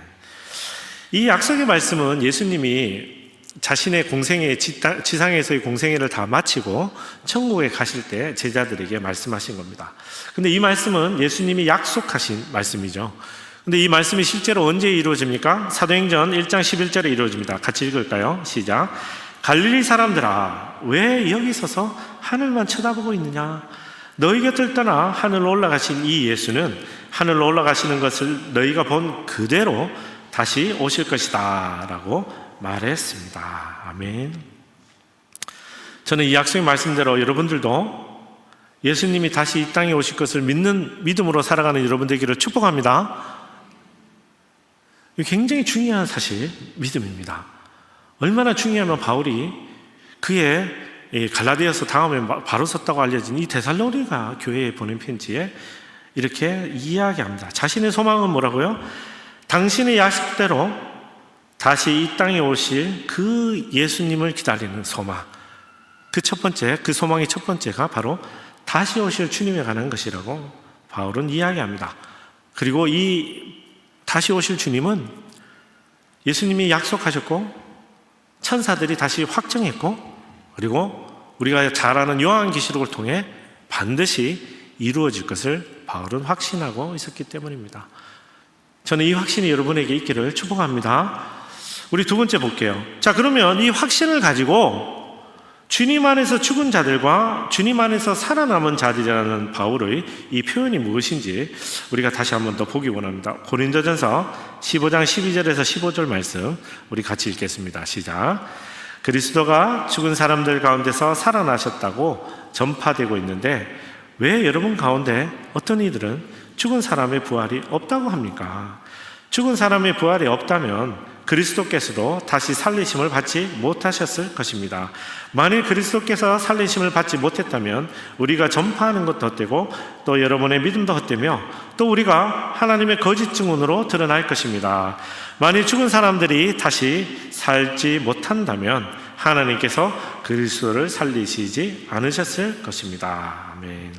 이 약속의 말씀은 예수님이 자신의 공생애, 지상에서의 공생애를 다 마치고 천국에 가실 때 제자들에게 말씀하신 겁니다. 근데 이 말씀은 예수님이 약속하신 말씀이죠. 근데 이 말씀이 실제로 언제 이루어집니까? 사도행전 1장 11절에 이루어집니다. 같이 읽을까요? 시작. 갈릴리 사람들아, 왜 여기 서서 하늘만 쳐다보고 있느냐? 너희 곁을 떠나 하늘로 올라가신 이 예수는 하늘로 올라가시는 것을 너희가 본 그대로 다시 오실 것이다 라고 말했습니다. 아멘. 저는 이 약속의 말씀대로 여러분들도 예수님이 다시 이 땅에 오실 것을 믿는 믿음으로 살아가는 여러분 되기를 축복합니다. 이게 굉장히 중요한 사실, 믿음입니다. 얼마나 중요하면 바울이 그의 갈라디아서 다음에 바로 썼다고 알려진 이 데살로니가 교회에 보낸 편지에 이렇게 이야기합니다. 자신의 소망은 뭐라고요? 당신의 약속대로 다시 이 땅에 오실 그 예수님을 기다리는 소망, 그 소망의 첫 번째가 바로 다시 오실 주님에 관한 것이라고 바울은 이야기합니다. 그리고 이 다시 오실 주님은 예수님이 약속하셨고 천사들이 다시 확정했고, 그리고 우리가 잘 아는 요한계시록을 통해 반드시 이루어질 것을 바울은 확신하고 있었기 때문입니다. 저는 이 확신이 여러분에게 있기를 축복합니다. 우리 두 번째 볼게요. 자, 그러면 이 확신을 가지고 주님 안에서 죽은 자들과 주님 안에서 살아남은 자들이라는 바울의 이 표현이 무엇인지 우리가 다시 한번 더 보기 원합니다. 고린도전서 15장 12절에서 15절 말씀 우리 같이 읽겠습니다. 시작. 그리스도가 죽은 사람들 가운데서 살아나셨다고 전파되고 있는데 왜 여러분 가운데 어떤 이들은 죽은 사람의 부활이 없다고 합니까? 죽은 사람의 부활이 없다면 그리스도께서도 다시 살리심을 받지 못하셨을 것입니다. 만일 그리스도께서 살리심을 받지 못했다면 우리가 전파하는 것도 헛되고 또 여러분의 믿음도 헛되며 또 우리가 하나님의 거짓 증언으로 드러날 것입니다. 만일 죽은 사람들이 다시 살지 못한다면 하나님께서 그리스도를 살리시지 않으셨을 것입니다. 아멘.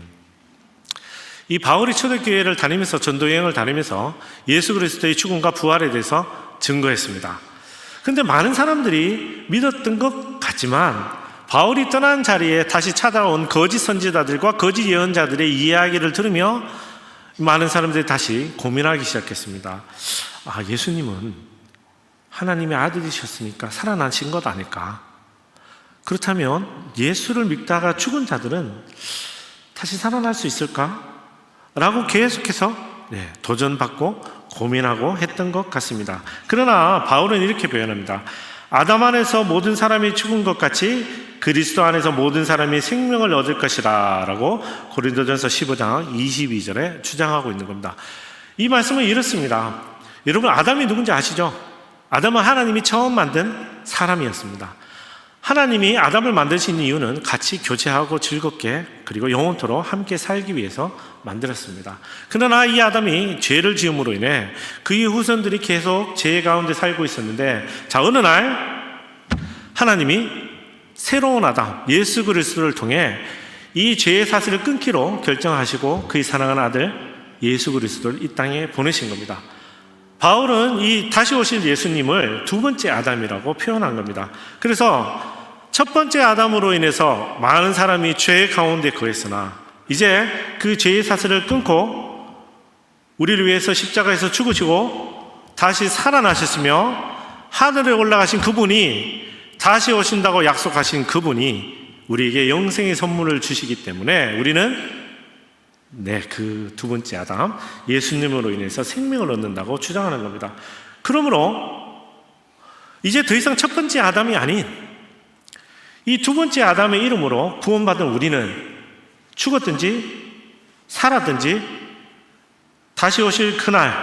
이 바울이 초대교회를 다니면서 전도여행을 다니면서 예수 그리스도의 죽음과 부활에 대해서 증거했습니다. 그런데 많은 사람들이 믿었던 것 같지만 바울이 떠난 자리에 다시 찾아온 거짓 선지자들과 거짓 예언자들의 이야기를 들으며 많은 사람들이 다시 고민하기 시작했습니다. 예수님은 하나님의 아들이셨으니까 살아나신 것 아닐까? 그렇다면 예수를 믿다가 죽은 자들은 다시 살아날 수 있을까? 라고 계속해서 도전받고 고민하고 했던 것 같습니다. 그러나 바울은 이렇게 표현합니다. 아담 안에서 모든 사람이 죽은 것 같이 그리스도 안에서 모든 사람이 생명을 얻을 것이라 라고 고린도전서 15장 22절에 주장하고 있는 겁니다. 이 말씀은 이렇습니다. 여러분, 아담이 누군지 아시죠? 아담은 하나님이 처음 만든 사람이었습니다. 하나님이 아담을 만드신 이유는 같이 교제하고 즐겁게 그리고 영원토록 함께 살기 위해서 만들었습니다. 그러나 이 아담이 죄를 지음으로 인해 그의 후손들이 계속 죄 가운데 살고 있었는데, 어느 날 하나님이 새로운 아담 예수 그리스도를 통해 이 죄의 사슬을 끊기로 결정하시고 그의 사랑하는 아들 예수 그리스도를 이 땅에 보내신 겁니다. 바울은 이 다시 오실 예수님을 두 번째 아담이라고 표현한 겁니다. 그래서 첫 번째 아담으로 인해서 많은 사람이 죄 가운데 거했으나 이제 그 죄의 사슬을 끊고 우리를 위해서 십자가에서 죽으시고 다시 살아나셨으며 하늘에 올라가신 그분이 다시 오신다고 약속하신 그분이 우리에게 영생의 선물을 주시기 때문에 우리는 그 두 번째 아담 예수님으로 인해서 생명을 얻는다고 주장하는 겁니다. 그러므로 이제 더 이상 첫 번째 아담이 아닌 이 두 번째 아담의 이름으로 구원받은 우리는 죽었든지 살았든지 다시 오실 그날,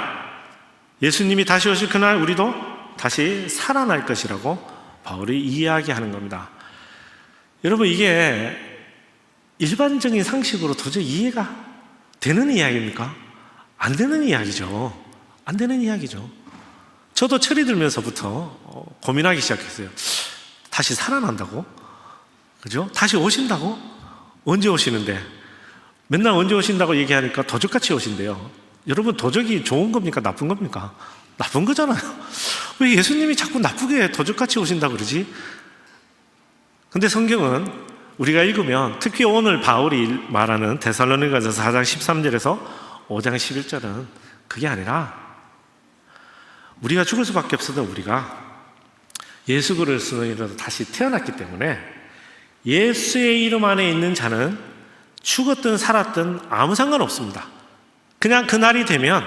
예수님이 다시 오실 그날 우리도 다시 살아날 것이라고 바울이 이야기하는 겁니다. 여러분, 이게 일반적인 상식으로 도저히 이해가 되는 이야기입니까? 안 되는 이야기죠. 안 되는 이야기죠. 저도 철이 들면서부터 고민하기 시작했어요. 다시 살아난다고? 그죠? 다시 오신다고? 언제 오시는데? 맨날 언제 오신다고 얘기하니까 도적같이 오신대요. 여러분, 도적이 좋은 겁니까? 나쁜 겁니까? 나쁜 거잖아요. 왜 예수님이 자꾸 나쁘게 도적같이 오신다고 그러지? 근데 성경은 우리가 읽으면 특히 오늘 바울이 말하는 데살로니가전서 4장 13절에서 5장 11절은 그게 아니라 우리가 죽을 수밖에 없어도 우리가 예수 그리스도인으로 다시 태어났기 때문에 예수의 이름 안에 있는 자는 죽었든 살았든 아무 상관없습니다. 그냥 그날이 되면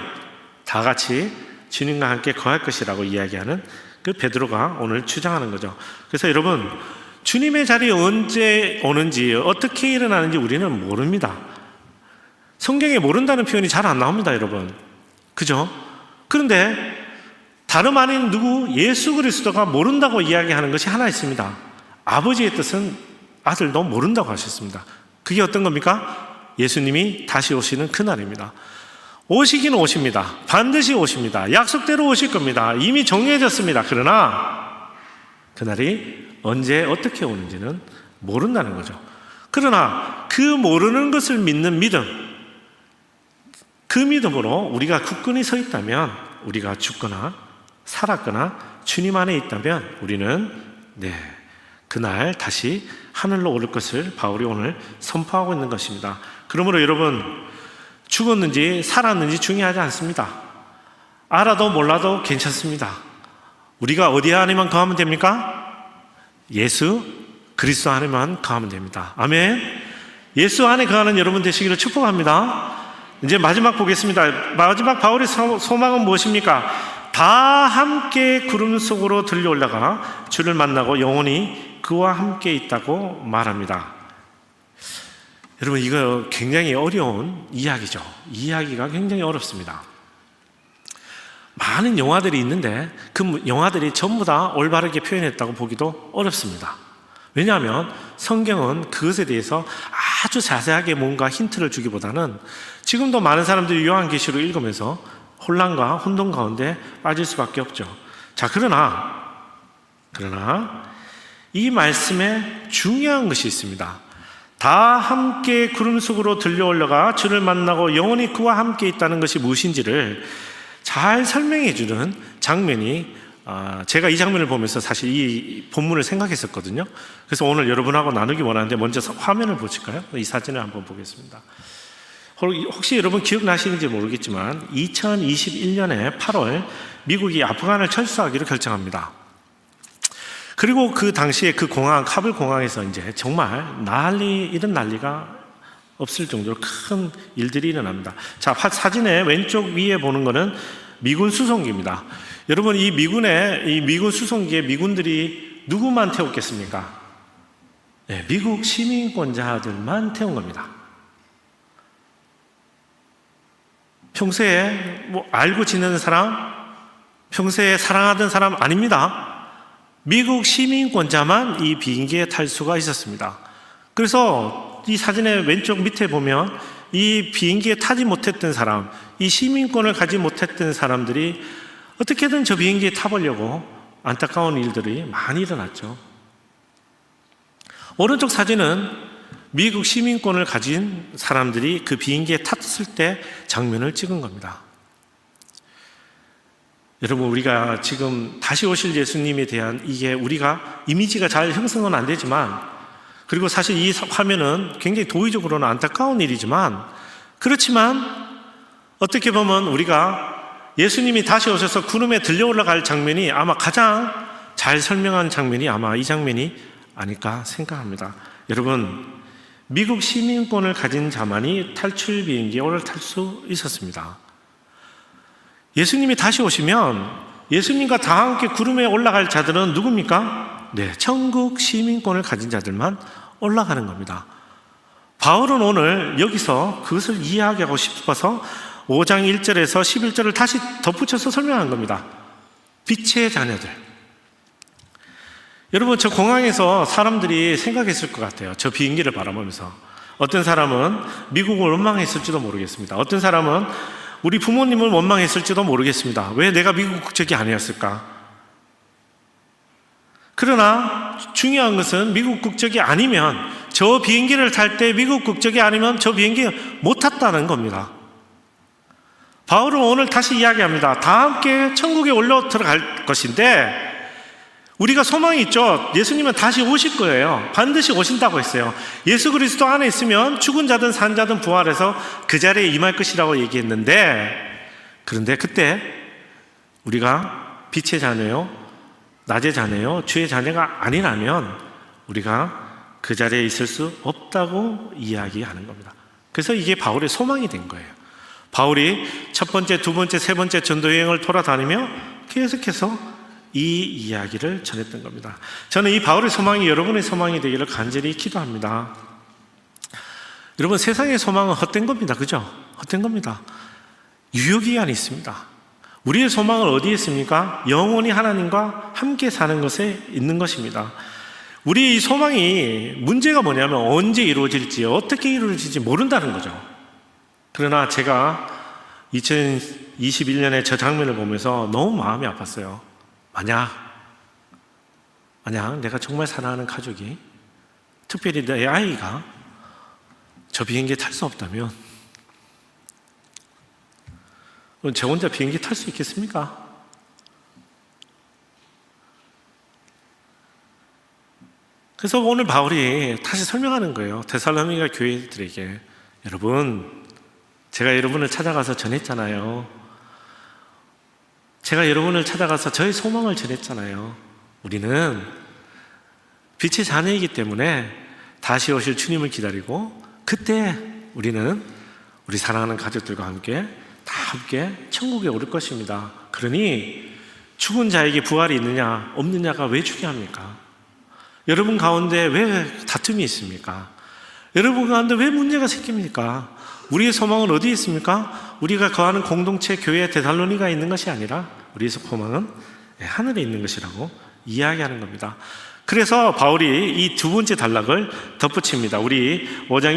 다 같이 주님과 함께 거할 것이라고 이야기하는 그 베드로가 오늘 주장하는 거죠. 그래서 여러분, 주님의 자리에 언제 오는지 어떻게 일어나는지 우리는 모릅니다. 성경에 모른다는 표현이 잘 안 나옵니다, 여러분. 그죠? 그런데 다름 아닌 누구 예수 그리스도가 모른다고 이야기하는 것이 하나 있습니다. 아버지의 뜻은 아들도 모른다고 하셨습니다. 그게 어떤 겁니까? 예수님이 다시 오시는 그날입니다. 오시긴 오십니다. 반드시 오십니다. 약속대로 오실 겁니다. 이미 정해졌습니다. 그러나 그날이 언제 어떻게 오는지는 모른다는 거죠. 그러나 그 모르는 것을 믿는 믿음, 그 믿음으로 우리가 굳건히 서 있다면, 우리가 죽거나 살았거나 주님 안에 있다면 우리는 그날 다시 하늘로 오를 것을 바울이 오늘 선포하고 있는 것입니다. 그러므로 여러분, 죽었는지 살았는지 중요하지 않습니다. 알아도 몰라도 괜찮습니다. 우리가 어디 안에만 거하면 됩니까? 예수 그리스도 안에만 거하면 됩니다. 아멘. 예수 안에 거하는 여러분 되시기를 축복합니다. 이제 마지막 보겠습니다. 마지막 바울의 소망은 무엇입니까? 다 함께 구름 속으로 들려 올라가 주를 만나고 영원히 그와 함께 있다고 말합니다. 여러분, 이거 굉장히 어려운 이야기죠. 이 이야기가 굉장히 어렵습니다. 많은 영화들이 있는데 그 영화들이 전부 다 올바르게 표현했다고 보기도 어렵습니다. 왜냐하면 성경은 그것에 대해서 아주 자세하게 뭔가 힌트를 주기보다는 지금도 많은 사람들이 요한계시록 읽으면서 혼란과 혼돈 가운데 빠질 수밖에 없죠. 자, 그러나 이 말씀에 중요한 것이 있습니다. 다 함께 구름 속으로 들려 올라가 주를 만나고 영원히 그와 함께 있다는 것이 무엇인지를 잘 설명해 주는 장면이, 제가 이 장면을 보면서 사실 이 본문을 생각했었거든요. 그래서 오늘 여러분하고 나누기 원하는데 먼저 화면을 보실까요? 이 사진을 한번 보겠습니다. 혹시 여러분 기억나시는지 모르겠지만 2021년에 8월 미국이 아프간을 철수하기로 결정합니다. 그리고 그 당시에 그 공항, 카불 공항에서 이제 정말 이런 난리가 없을 정도로 큰 일들이 일어납니다. 자, 사진의 왼쪽 위에 보는 거는 미군 수송기입니다. 여러분, 이 미군 수송기에 미군들이 누구만 태웠겠습니까? 미국 시민권자들만 태운 겁니다. 평소에 알고 지내는 사람, 평소에 사랑하던 사람 아닙니다. 미국 시민권자만 이 비행기에 탈 수가 있었습니다. 그래서 이 사진의 왼쪽 밑에 보면 이 비행기에 타지 못했던 사람, 이 시민권을 가지 못했던 사람들이 어떻게든 저 비행기에 타보려고 안타까운 일들이 많이 일어났죠. 오른쪽 사진은 미국 시민권을 가진 사람들이 그 비행기에 탔을 때 장면을 찍은 겁니다. 여러분, 우리가 지금 다시 오실 예수님에 대한 이게 우리가 이미지가 잘 형성은 안 되지만, 그리고 사실 이 화면은 굉장히 도의적으로는 안타까운 일이지만, 그렇지만 어떻게 보면 우리가 예수님이 다시 오셔서 구름에 들려 올라갈 장면이 아마 가장 잘 설명한 장면이 아마 이 장면이 아닐까 생각합니다. 여러분, 미국 시민권을 가진 자만이 탈출 비행기에 올라탈 수 있었습니다. 예수님이 다시 오시면 예수님과 다 함께 구름에 올라갈 자들은 누굽니까? 천국 시민권을 가진 자들만 올라가는 겁니다. 바울은 오늘 여기서 그것을 이해하고 싶어서 5장 1절에서 11절을 다시 덧붙여서 설명한 겁니다. 빛의 자녀들. 여러분, 저 공항에서 사람들이 생각했을 것 같아요. 저 비행기를 바라보면서. 어떤 사람은 미국을 원망했을지도 모르겠습니다. 어떤 사람은 우리 부모님을 원망했을지도 모르겠습니다. 왜 내가 미국 국적이 아니었을까? 그러나 중요한 것은 미국 국적이 아니면, 저 비행기를 탈 때 미국 국적이 아니면 저 비행기 못 탔다는 겁니다. 바울은 오늘 다시 이야기합니다. 다 함께 천국에 올라 들어갈 것인데 우리가 소망이 있죠. 예수님은 다시 오실 거예요. 반드시 오신다고 했어요. 예수 그리스도 안에 있으면 죽은 자든 산 자든 부활해서 그 자리에 임할 것이라고 얘기했는데, 그런데 그때 우리가 빛의 자녀요, 낮의 자녀요, 주의 자녀가 아니라면 우리가 그 자리에 있을 수 없다고 이야기하는 겁니다. 그래서 이게 바울의 소망이 된 거예요. 바울이 첫 번째, 두 번째, 세 번째 전도 여행을 돌아다니며 계속해서 이 이야기를 전했던 겁니다. 저는 이 바울의 소망이 여러분의 소망이 되기를 간절히 기도합니다. 여러분, 세상의 소망은 헛된 겁니다. 그죠? 헛된 겁니다. 유효기한이 있습니다. 우리의 소망은 어디에 있습니까? 영원히 하나님과 함께 사는 것에 있는 것입니다. 우리 이 소망이 문제가 뭐냐면 언제 이루어질지, 어떻게 이루어질지 모른다는 거죠. 그러나 제가 2021년에 저 장면을 보면서 너무 마음이 아팠어요. 만약 내가 정말 사랑하는 가족이, 특별히 내 아이가 저 비행기에 탈 수 없다면 저 혼자 비행기 탈 수 있겠습니까? 그래서 오늘 바울이 다시 설명하는 거예요. 데살로니가 교회들에게. 여러분, 제가 여러분을 찾아가서 전했잖아요. 제가 여러분을 찾아가서 저의 소망을 전했잖아요. 우리는 빛의 자녀이기 때문에 다시 오실 주님을 기다리고, 그때 우리는 우리 사랑하는 가족들과 함께 다 함께 천국에 오를 것입니다. 그러니 죽은 자에게 부활이 있느냐 없느냐가 왜 중요합니까? 여러분 가운데 왜 다툼이 있습니까? 여러분 가운데 왜 문제가 생깁니까? 우리의 소망은 어디에 있습니까? 우리가 거하는 공동체 교회 데살로니가에 있는 것이 아니라 우리의 소망은 하늘에 있는 것이라고 이야기하는 겁니다. 그래서 바울이 이 두 번째 단락을 덧붙입니다. 우리 5장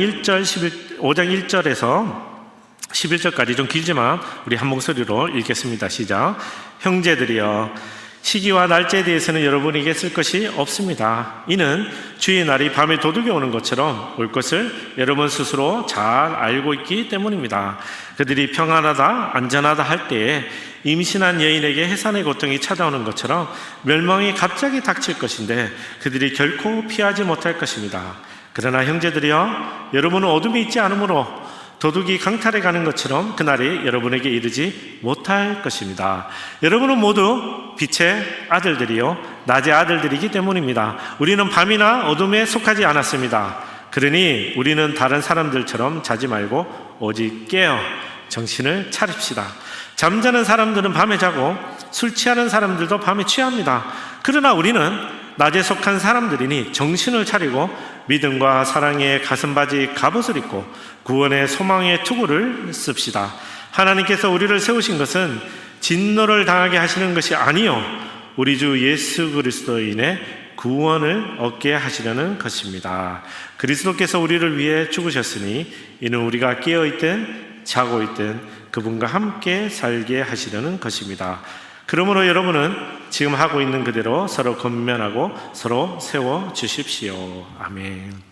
1절에서 11절까지 좀 길지만 우리 한 목소리로 읽겠습니다. 시작. 형제들이여, 시기와 날짜에 대해서는 여러분에게 쓸 것이 없습니다. 이는 주의 날이 밤에 도둑이 오는 것처럼 올 것을 여러분 스스로 잘 알고 있기 때문입니다. 그들이 평안하다 안전하다 할 때에 임신한 여인에게 해산의 고통이 찾아오는 것처럼 멸망이 갑자기 닥칠 것인데 그들이 결코 피하지 못할 것입니다. 그러나 형제들이여, 여러분은 어둠이 있지 않으므로 도둑이 강탈해 가는 것처럼 그날이 여러분에게 이르지 못할 것입니다. 여러분은 모두 빛의 아들들이요 낮의 아들들이기 때문입니다. 우리는 밤이나 어둠에 속하지 않았습니다. 그러니 우리는 다른 사람들처럼 자지 말고 오직 깨어 정신을 차립시다. 잠자는 사람들은 밤에 자고 술 취하는 사람들도 밤에 취합니다. 그러나 우리는 낮에 속한 사람들이니 정신을 차리고 믿음과 사랑의 가슴바지 갑옷을 입고 구원의 소망의 투구를 씁시다. 하나님께서 우리를 세우신 것은 진노를 당하게 하시는 것이 아니요 우리 주 예수 그리스도로 인해 구원을 얻게 하시려는 것입니다. 그리스도께서 우리를 위해 죽으셨으니 이는 우리가 깨어있든 자고 있든 그분과 함께 살게 하시려는 것입니다. 그러므로 여러분은 지금 하고 있는 그대로 서로 권면하고 서로 세워주십시오. 아멘.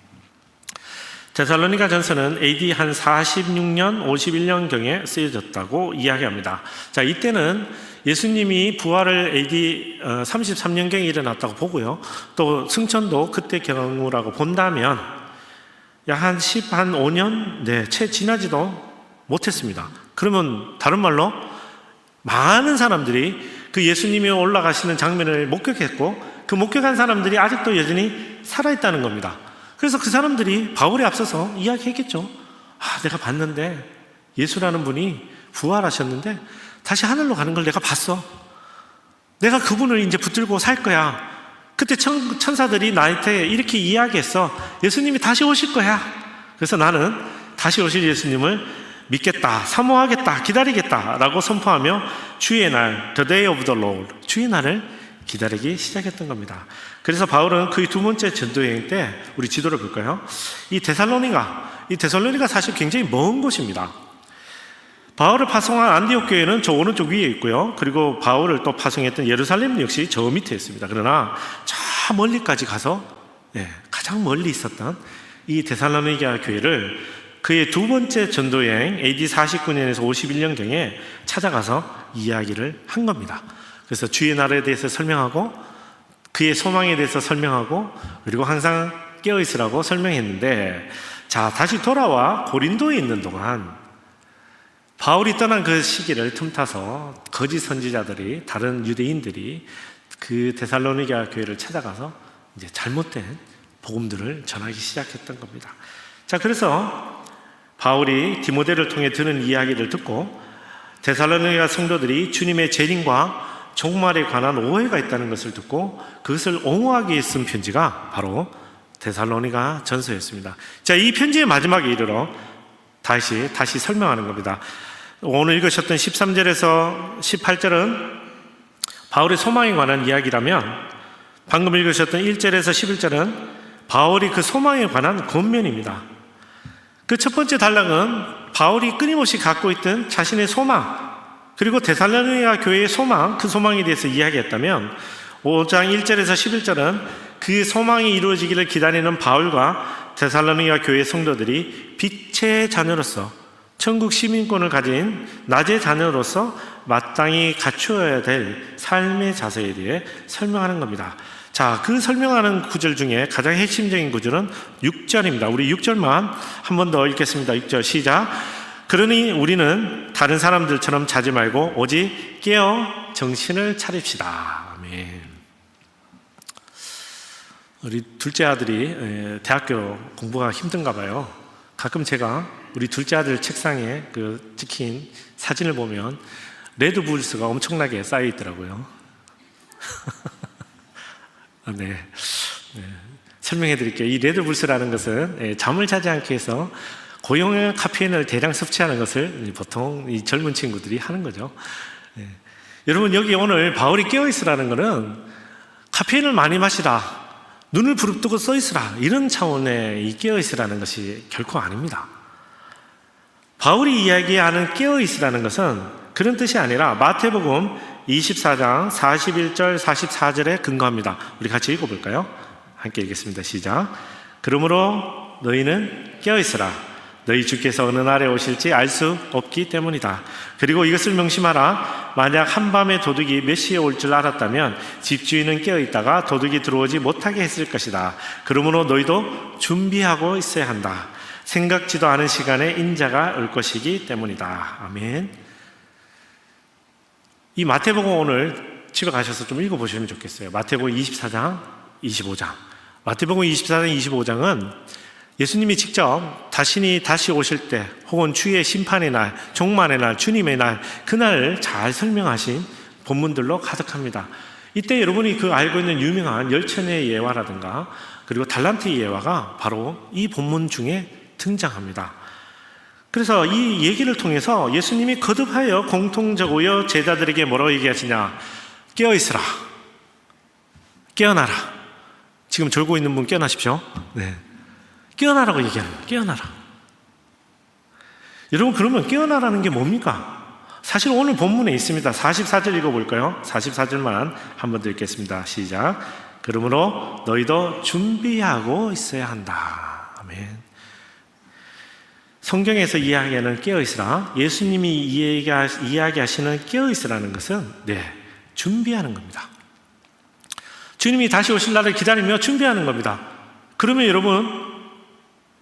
데살로니가 전서는 AD 한 46년, 51년경에 쓰여졌다고 이야기합니다. 자, 이때는 예수님이 부활을 AD 33년경에 일어났다고 보고요. 또 승천도 그때 경우라고 본다면 약 한 15년, 채 지나지도 못했습니다. 그러면 다른 말로 많은 사람들이 그 예수님이 올라가시는 장면을 목격했고 그 목격한 사람들이 아직도 여전히 살아있다는 겁니다. 그래서 그 사람들이 바울에 앞서서 이야기했겠죠. 내가 봤는데 예수라는 분이 부활하셨는데 다시 하늘로 가는 걸 내가 봤어. 내가 그분을 이제 붙들고 살 거야. 그때 천사들이 나한테 이렇게 이야기했어. 예수님이 다시 오실 거야. 그래서 나는 다시 오실 예수님을 믿겠다, 사모하겠다, 기다리겠다 라고 선포하며 주의 날, the day of the Lord, 주의 날을 기다리기 시작했던 겁니다. 그래서 바울은 그 두 번째 전도여행 때 우리 지도를 볼까요? 이 데살로니가 사실 굉장히 먼 곳입니다. 바울을 파송한 안디옥 교회는 저 오른쪽 위에 있고요. 그리고 바울을 또 파송했던 예루살렘 역시 저 밑에 있습니다. 그러나 저 멀리까지 가서 가장 멀리 있었던 이 데살로니가 교회를 그의 두 번째 전도여행 AD 49년에서 51년경에 찾아가서 이야기를 한 겁니다. 그래서 주의 날에 대해서 설명하고 그의 소망에 대해서 설명하고 그리고 항상 깨어있으라고 설명했는데, 자, 다시 돌아와 고린도에 있는 동안 바울이 떠난 그 시기를 틈타서 거짓 선지자들이, 다른 유대인들이 그 데살로니가 교회를 찾아가서 이제 잘못된 복음들을 전하기 시작했던 겁니다. 자, 그래서 바울이 디모데를 통해 들은 이야기를 듣고 데살로니가 성도들이 주님의 재림과 종말에 관한 오해가 있다는 것을 듣고 그것을 옹호하기 위해 쓴 편지가 바로 데살로니가 전서였습니다. 자, 이 편지의 마지막에 이르러 다시 설명하는 겁니다. 오늘 읽으셨던 13절에서 18절은 바울의 소망에 관한 이야기라면 방금 읽으셨던 1절에서 11절은 바울이 그 소망에 관한 권면입니다. 그 첫 번째 단락은 바울이 끊임없이 갖고 있던 자신의 소망, 그리고 데살로니가 교회의 소망, 그 소망에 대해서 이야기했다면 5장 1절에서 11절은 그 소망이 이루어지기를 기다리는 바울과 데살로니가 교회 성도들이 빛의 자녀로서 천국 시민권을 가진 낮의 자녀로서 마땅히 갖추어야 될 삶의 자세에 대해 설명하는 겁니다. 자, 그 설명하는 구절 중에 가장 핵심적인 구절은 6절입니다. 우리 6절만 한 번 더 읽겠습니다. 6절 시작. 그러니 우리는 다른 사람들처럼 자지 말고 오직 깨어 정신을 차립시다. 아멘. 우리 둘째 아들이 대학교 공부가 힘든가 봐요. 가끔 제가 우리 둘째 아들 책상에 그 찍힌 사진을 보면 레드불스가 엄청나게 쌓여 있더라고요. 네. 설명해 드릴게요. 이 레드불스라는 것은 잠을 자지 않기 위해서 고용의 카페인을 대량 섭취하는 것을 보통 이 젊은 친구들이 하는 거죠. 여러분, 여기 오늘 바울이 깨어있으라는 것은 카페인을 많이 마시라, 눈을 부릅뜨고 써있으라, 이런 차원의 이 깨어있으라는 것이 결코 아닙니다. 바울이 이야기하는 깨어있으라는 것은 그런 뜻이 아니라 마태복음 24장 41절 44절에 근거합니다. 우리 같이 읽어볼까요? 함께 읽겠습니다. 시작. 그러므로 너희는 깨어있으라. 너희 주께서 어느 날에 오실지 알 수 없기 때문이다. 그리고 이것을 명심하라. 만약 한밤에 도둑이 몇 시에 올 줄 알았다면 집주인은 깨어있다가 도둑이 들어오지 못하게 했을 것이다. 그러므로 너희도 준비하고 있어야 한다. 생각지도 않은 시간에 인자가 올 것이기 때문이다. 아멘. 이 마태복음 오늘 집에 가셔서 좀 읽어보시면 좋겠어요. 마태복음 24장, 25장. 마태복음 24장, 25장은 예수님이 직접 자신이 다시 오실 때 혹은 주의 심판의 날, 종말의 날, 주님의 날, 그날을 잘 설명하신 본문들로 가득합니다. 이때 여러분이 그 알고 있는 유명한 열천의 예화라든가 그리고 달란트의 예화가 바로 이 본문 중에 등장합니다. 그래서 이 얘기를 통해서 예수님이 거듭하여 공통적으로 제자들에게 뭐라고 얘기하시냐? 깨어있으라. 깨어나라. 지금 졸고 있는 분 깨어나십시오. 네. 깨어나라고 얘기합니다. 깨어나라. 여러분, 그러면 깨어나라는 게 뭡니까? 사실 오늘 본문에 있습니다. 44절 읽어볼까요? 44절만 한 번 더 읽겠습니다. 시작. 그러므로 너희도 준비하고 있어야 한다. 아멘. 성경에서 이야기하는 깨어있으라, 예수님이 이야기하시는 깨어있으라는 것은 준비하는 겁니다. 주님이 다시 오실 날을 기다리며 준비하는 겁니다. 그러면 여러분,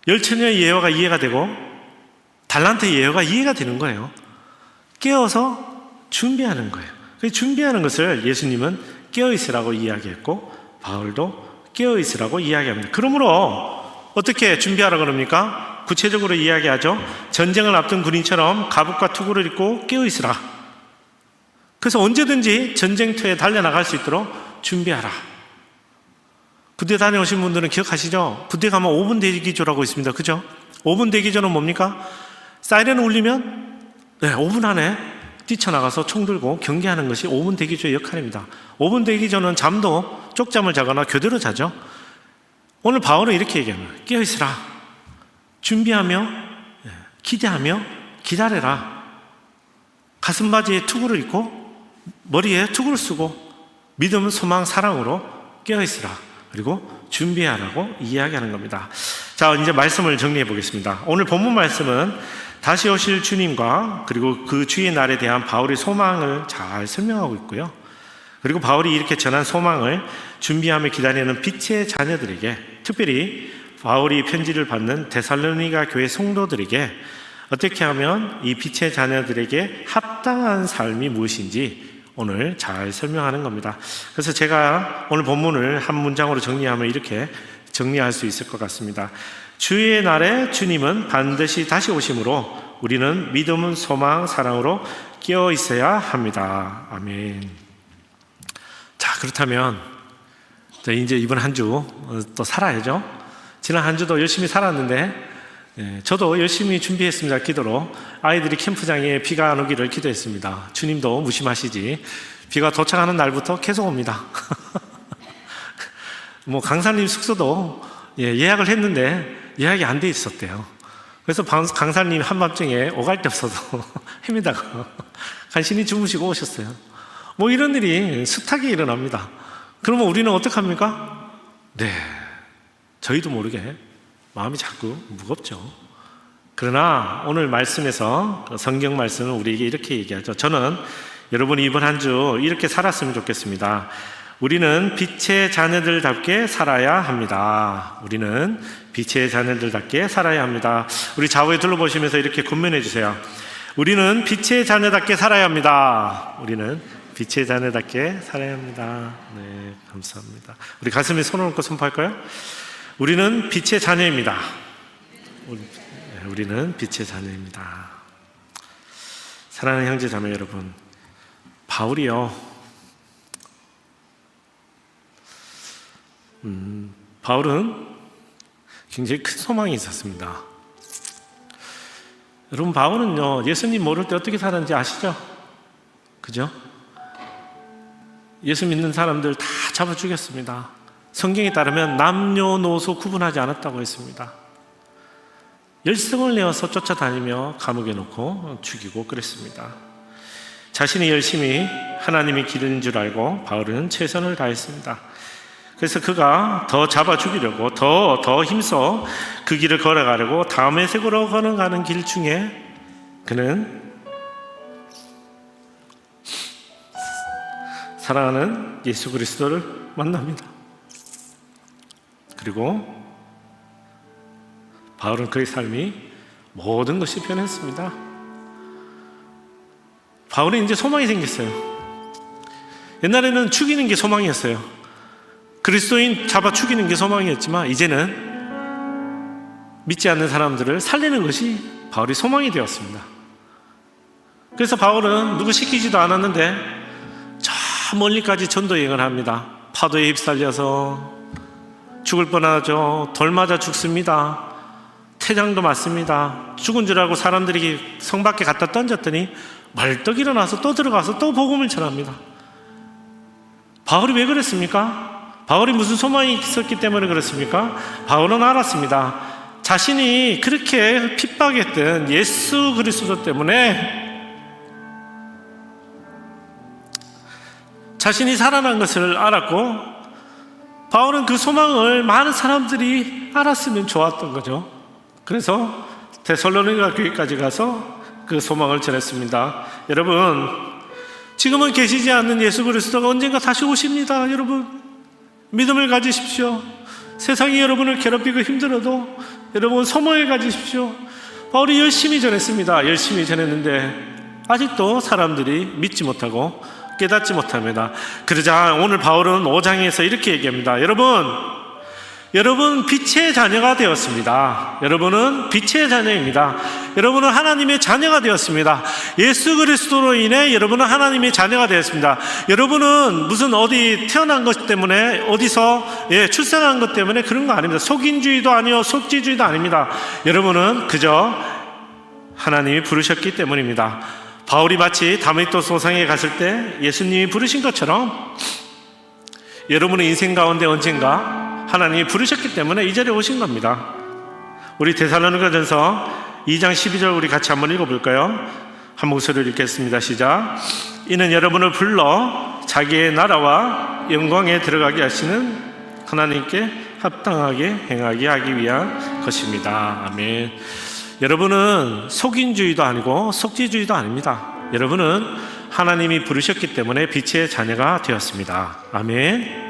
열처녀의 예화가 이해가 되고 달란트의 예화가 이해가 되는 거예요. 깨어서 준비하는 거예요. 준비하는 것을 예수님은 깨어있으라고 이야기했고 바울도 깨어있으라고 이야기합니다. 그러므로 어떻게 준비하라고 그럽니까? 구체적으로 이야기하죠. 전쟁을 앞둔 군인처럼 갑옷과 투구를 입고 깨어있으라. 그래서 언제든지 전쟁터에 달려나갈 수 있도록 준비하라. 부대 다녀오신 분들은 기억하시죠? 부대 가면 5분 대기조라고 있습니다. 그죠? 5분 대기조는 뭡니까? 사이렌 울리면 5분 안에 뛰쳐나가서 총 들고 경계하는 것이 5분 대기조의 역할입니다. 5분 대기조는 잠도 쪽잠을 자거나 교대로 자죠. 오늘 바울은 이렇게 얘기합니다. 깨어있으라. 준비하며 기대하며 기다려라. 가슴바지에 투구를 입고 머리에 투구를 쓰고 믿음, 소망, 사랑으로 깨어있으라. 그리고 준비하라고 이야기하는 겁니다. 자, 이제 말씀을 정리해 보겠습니다. 오늘 본문 말씀은 다시 오실 주님과 그리고 그 주의 날에 대한 바울의 소망을 잘 설명하고 있고요. 그리고 바울이 이렇게 전한 소망을 준비하며 기다리는 빛의 자녀들에게, 특별히 바울이 편지를 받는 데살로니가 교회 성도들에게 어떻게 하면 이 빛의 자녀들에게 합당한 삶이 무엇인지 오늘 잘 설명하는 겁니다. 그래서 제가 오늘 본문을 한 문장으로 정리하면 이렇게 정리할 수 있을 것 같습니다. 주의 날에 주님은 반드시 다시 오심으로 우리는 믿음은 소망, 사랑으로 깨어 있어야 합니다. 아멘. 자, 그렇다면 이제 이번 한 주 또 살아야죠. 지난 한 주도 열심히 살았는데 저도 열심히 준비했습니다. 기도로 아이들이 캠프장에 비가 안 오기를 기도했습니다. 주님도 무심하시지 비가 도착하는 날부터 계속 옵니다. 강사님 숙소도 예약을 했는데 예약이 안 돼 있었대요. 그래서 강사님이 한밤중에 오갈 데 없어서 헤매다가 간신히 주무시고 오셨어요. 뭐 이런 일이 숱하게 일어납니다. 그러면 우리는 어떡합니까? 네, 저희도 모르게 마음이 자꾸 무겁죠. 그러나 오늘 말씀에서 성경 말씀은 우리에게 이렇게 얘기하죠. 저는 여러분이 이번 한 주 이렇게 살았으면 좋겠습니다. 우리는 빛의 자녀들답게 살아야 합니다. 우리는 빛의 자녀들답게 살아야 합니다. 우리 좌우에 둘러보시면서 이렇게 권면해 주세요. 우리는 빛의 자녀답게 살아야 합니다. 우리는 빛의 자녀답게 살아야 합니다. 네, 감사합니다. 우리 가슴에 손을 얹고 선포할까요? 우리는 빛의 자녀입니다. 우리는 빛의 자녀입니다. 사랑하는 형제 자매 여러분, 바울이요. 바울은 굉장히 큰 소망이 있었습니다. 여러분, 바울은요, 예수님 모를 때 어떻게 살았는지 아시죠? 그죠? 예수 믿는 사람들 다 잡아 죽였습니다. 성경에 따르면 남녀노소 구분하지 않았다고 했습니다. 열성을 내어서 쫓아다니며 감옥에 놓고 죽이고 그랬습니다. 자신이 열심히 하나님의 길인 줄 알고 바울은 최선을 다했습니다. 그래서 그가 더 잡아 죽이려고 더 힘써 그 길을 걸어가려고 다메섹으로 걸어가는 길 중에 그는 사랑하는 예수 그리스도를 만납니다. 그리고 바울은 그의 삶이 모든 것이 변했습니다. 바울이 이제 소망이 생겼어요. 옛날에는 죽이는 게 소망이었어요. 그리스도인 잡아 죽이는 게 소망이었지만 이제는 믿지 않는 사람들을 살리는 것이 바울의 소망이 되었습니다. 그래서 바울은 누구 시키지도 않았는데 저 멀리까지 전도 여행을 합니다. 파도에 휩쓸려서 죽을 뻔하죠. 돌 맞아 죽습니다. 태장도 맞습니다. 죽은 줄 알고 사람들이 성 밖에 갖다 던졌더니 벌떡 일어나서 또 들어가서 또 복음을 전합니다. 바울이 왜 그랬습니까? 바울이 무슨 소망이 있었기 때문에 그렇습니까? 바울은 알았습니다. 자신이 그렇게 핍박했던 예수 그리스도 때문에 자신이 살아난 것을 알았고, 바울은 그 소망을 많은 사람들이 알았으면 좋았던 거죠. 그래서 데살로니가 교회까지 가서 그 소망을 전했습니다. 여러분, 지금은 계시지 않는 예수 그리스도가 언젠가 다시 오십니다. 여러분, 믿음을 가지십시오. 세상이 여러분을 괴롭히고 힘들어도 여러분 소망을 가지십시오. 바울이 열심히 전했습니다. 열심히 전했는데 아직도 사람들이 믿지 못하고 깨닫지 못합니다. 그러자 오늘 바울은 5장에서 이렇게 얘기합니다. 여러분 빛의 자녀가 되었습니다. 여러분은 빛의 자녀입니다. 여러분은 하나님의 자녀가 되었습니다. 예수 그리스도로 인해 여러분은 하나님의 자녀가 되었습니다. 여러분은 무슨 어디 태어난 것 때문에 어디서 출생한 것 때문에 그런 거 아닙니다. 속인주의도 아니요 속지주의도 아닙니다. 여러분은 그저 하나님이 부르셨기 때문입니다. 바울이 마치 다메섹 소상에 갔을 때 예수님이 부르신 것처럼 여러분의 인생 가운데 언젠가 하나님이 부르셨기 때문에 이 자리에 오신 겁니다. 우리 데살로니가전서 2장 12절 우리 같이 한번 읽어볼까요? 한 목소리로 읽겠습니다. 시작. 이는 여러분을 불러 자기의 나라와 영광에 들어가게 하시는 하나님께 합당하게 행하게 하기 위한 것입니다. 아멘. 여러분은 속인주의도 아니고 속지주의도 아닙니다. 여러분은 하나님이 부르셨기 때문에 빛의 자녀가 되었습니다. 아멘.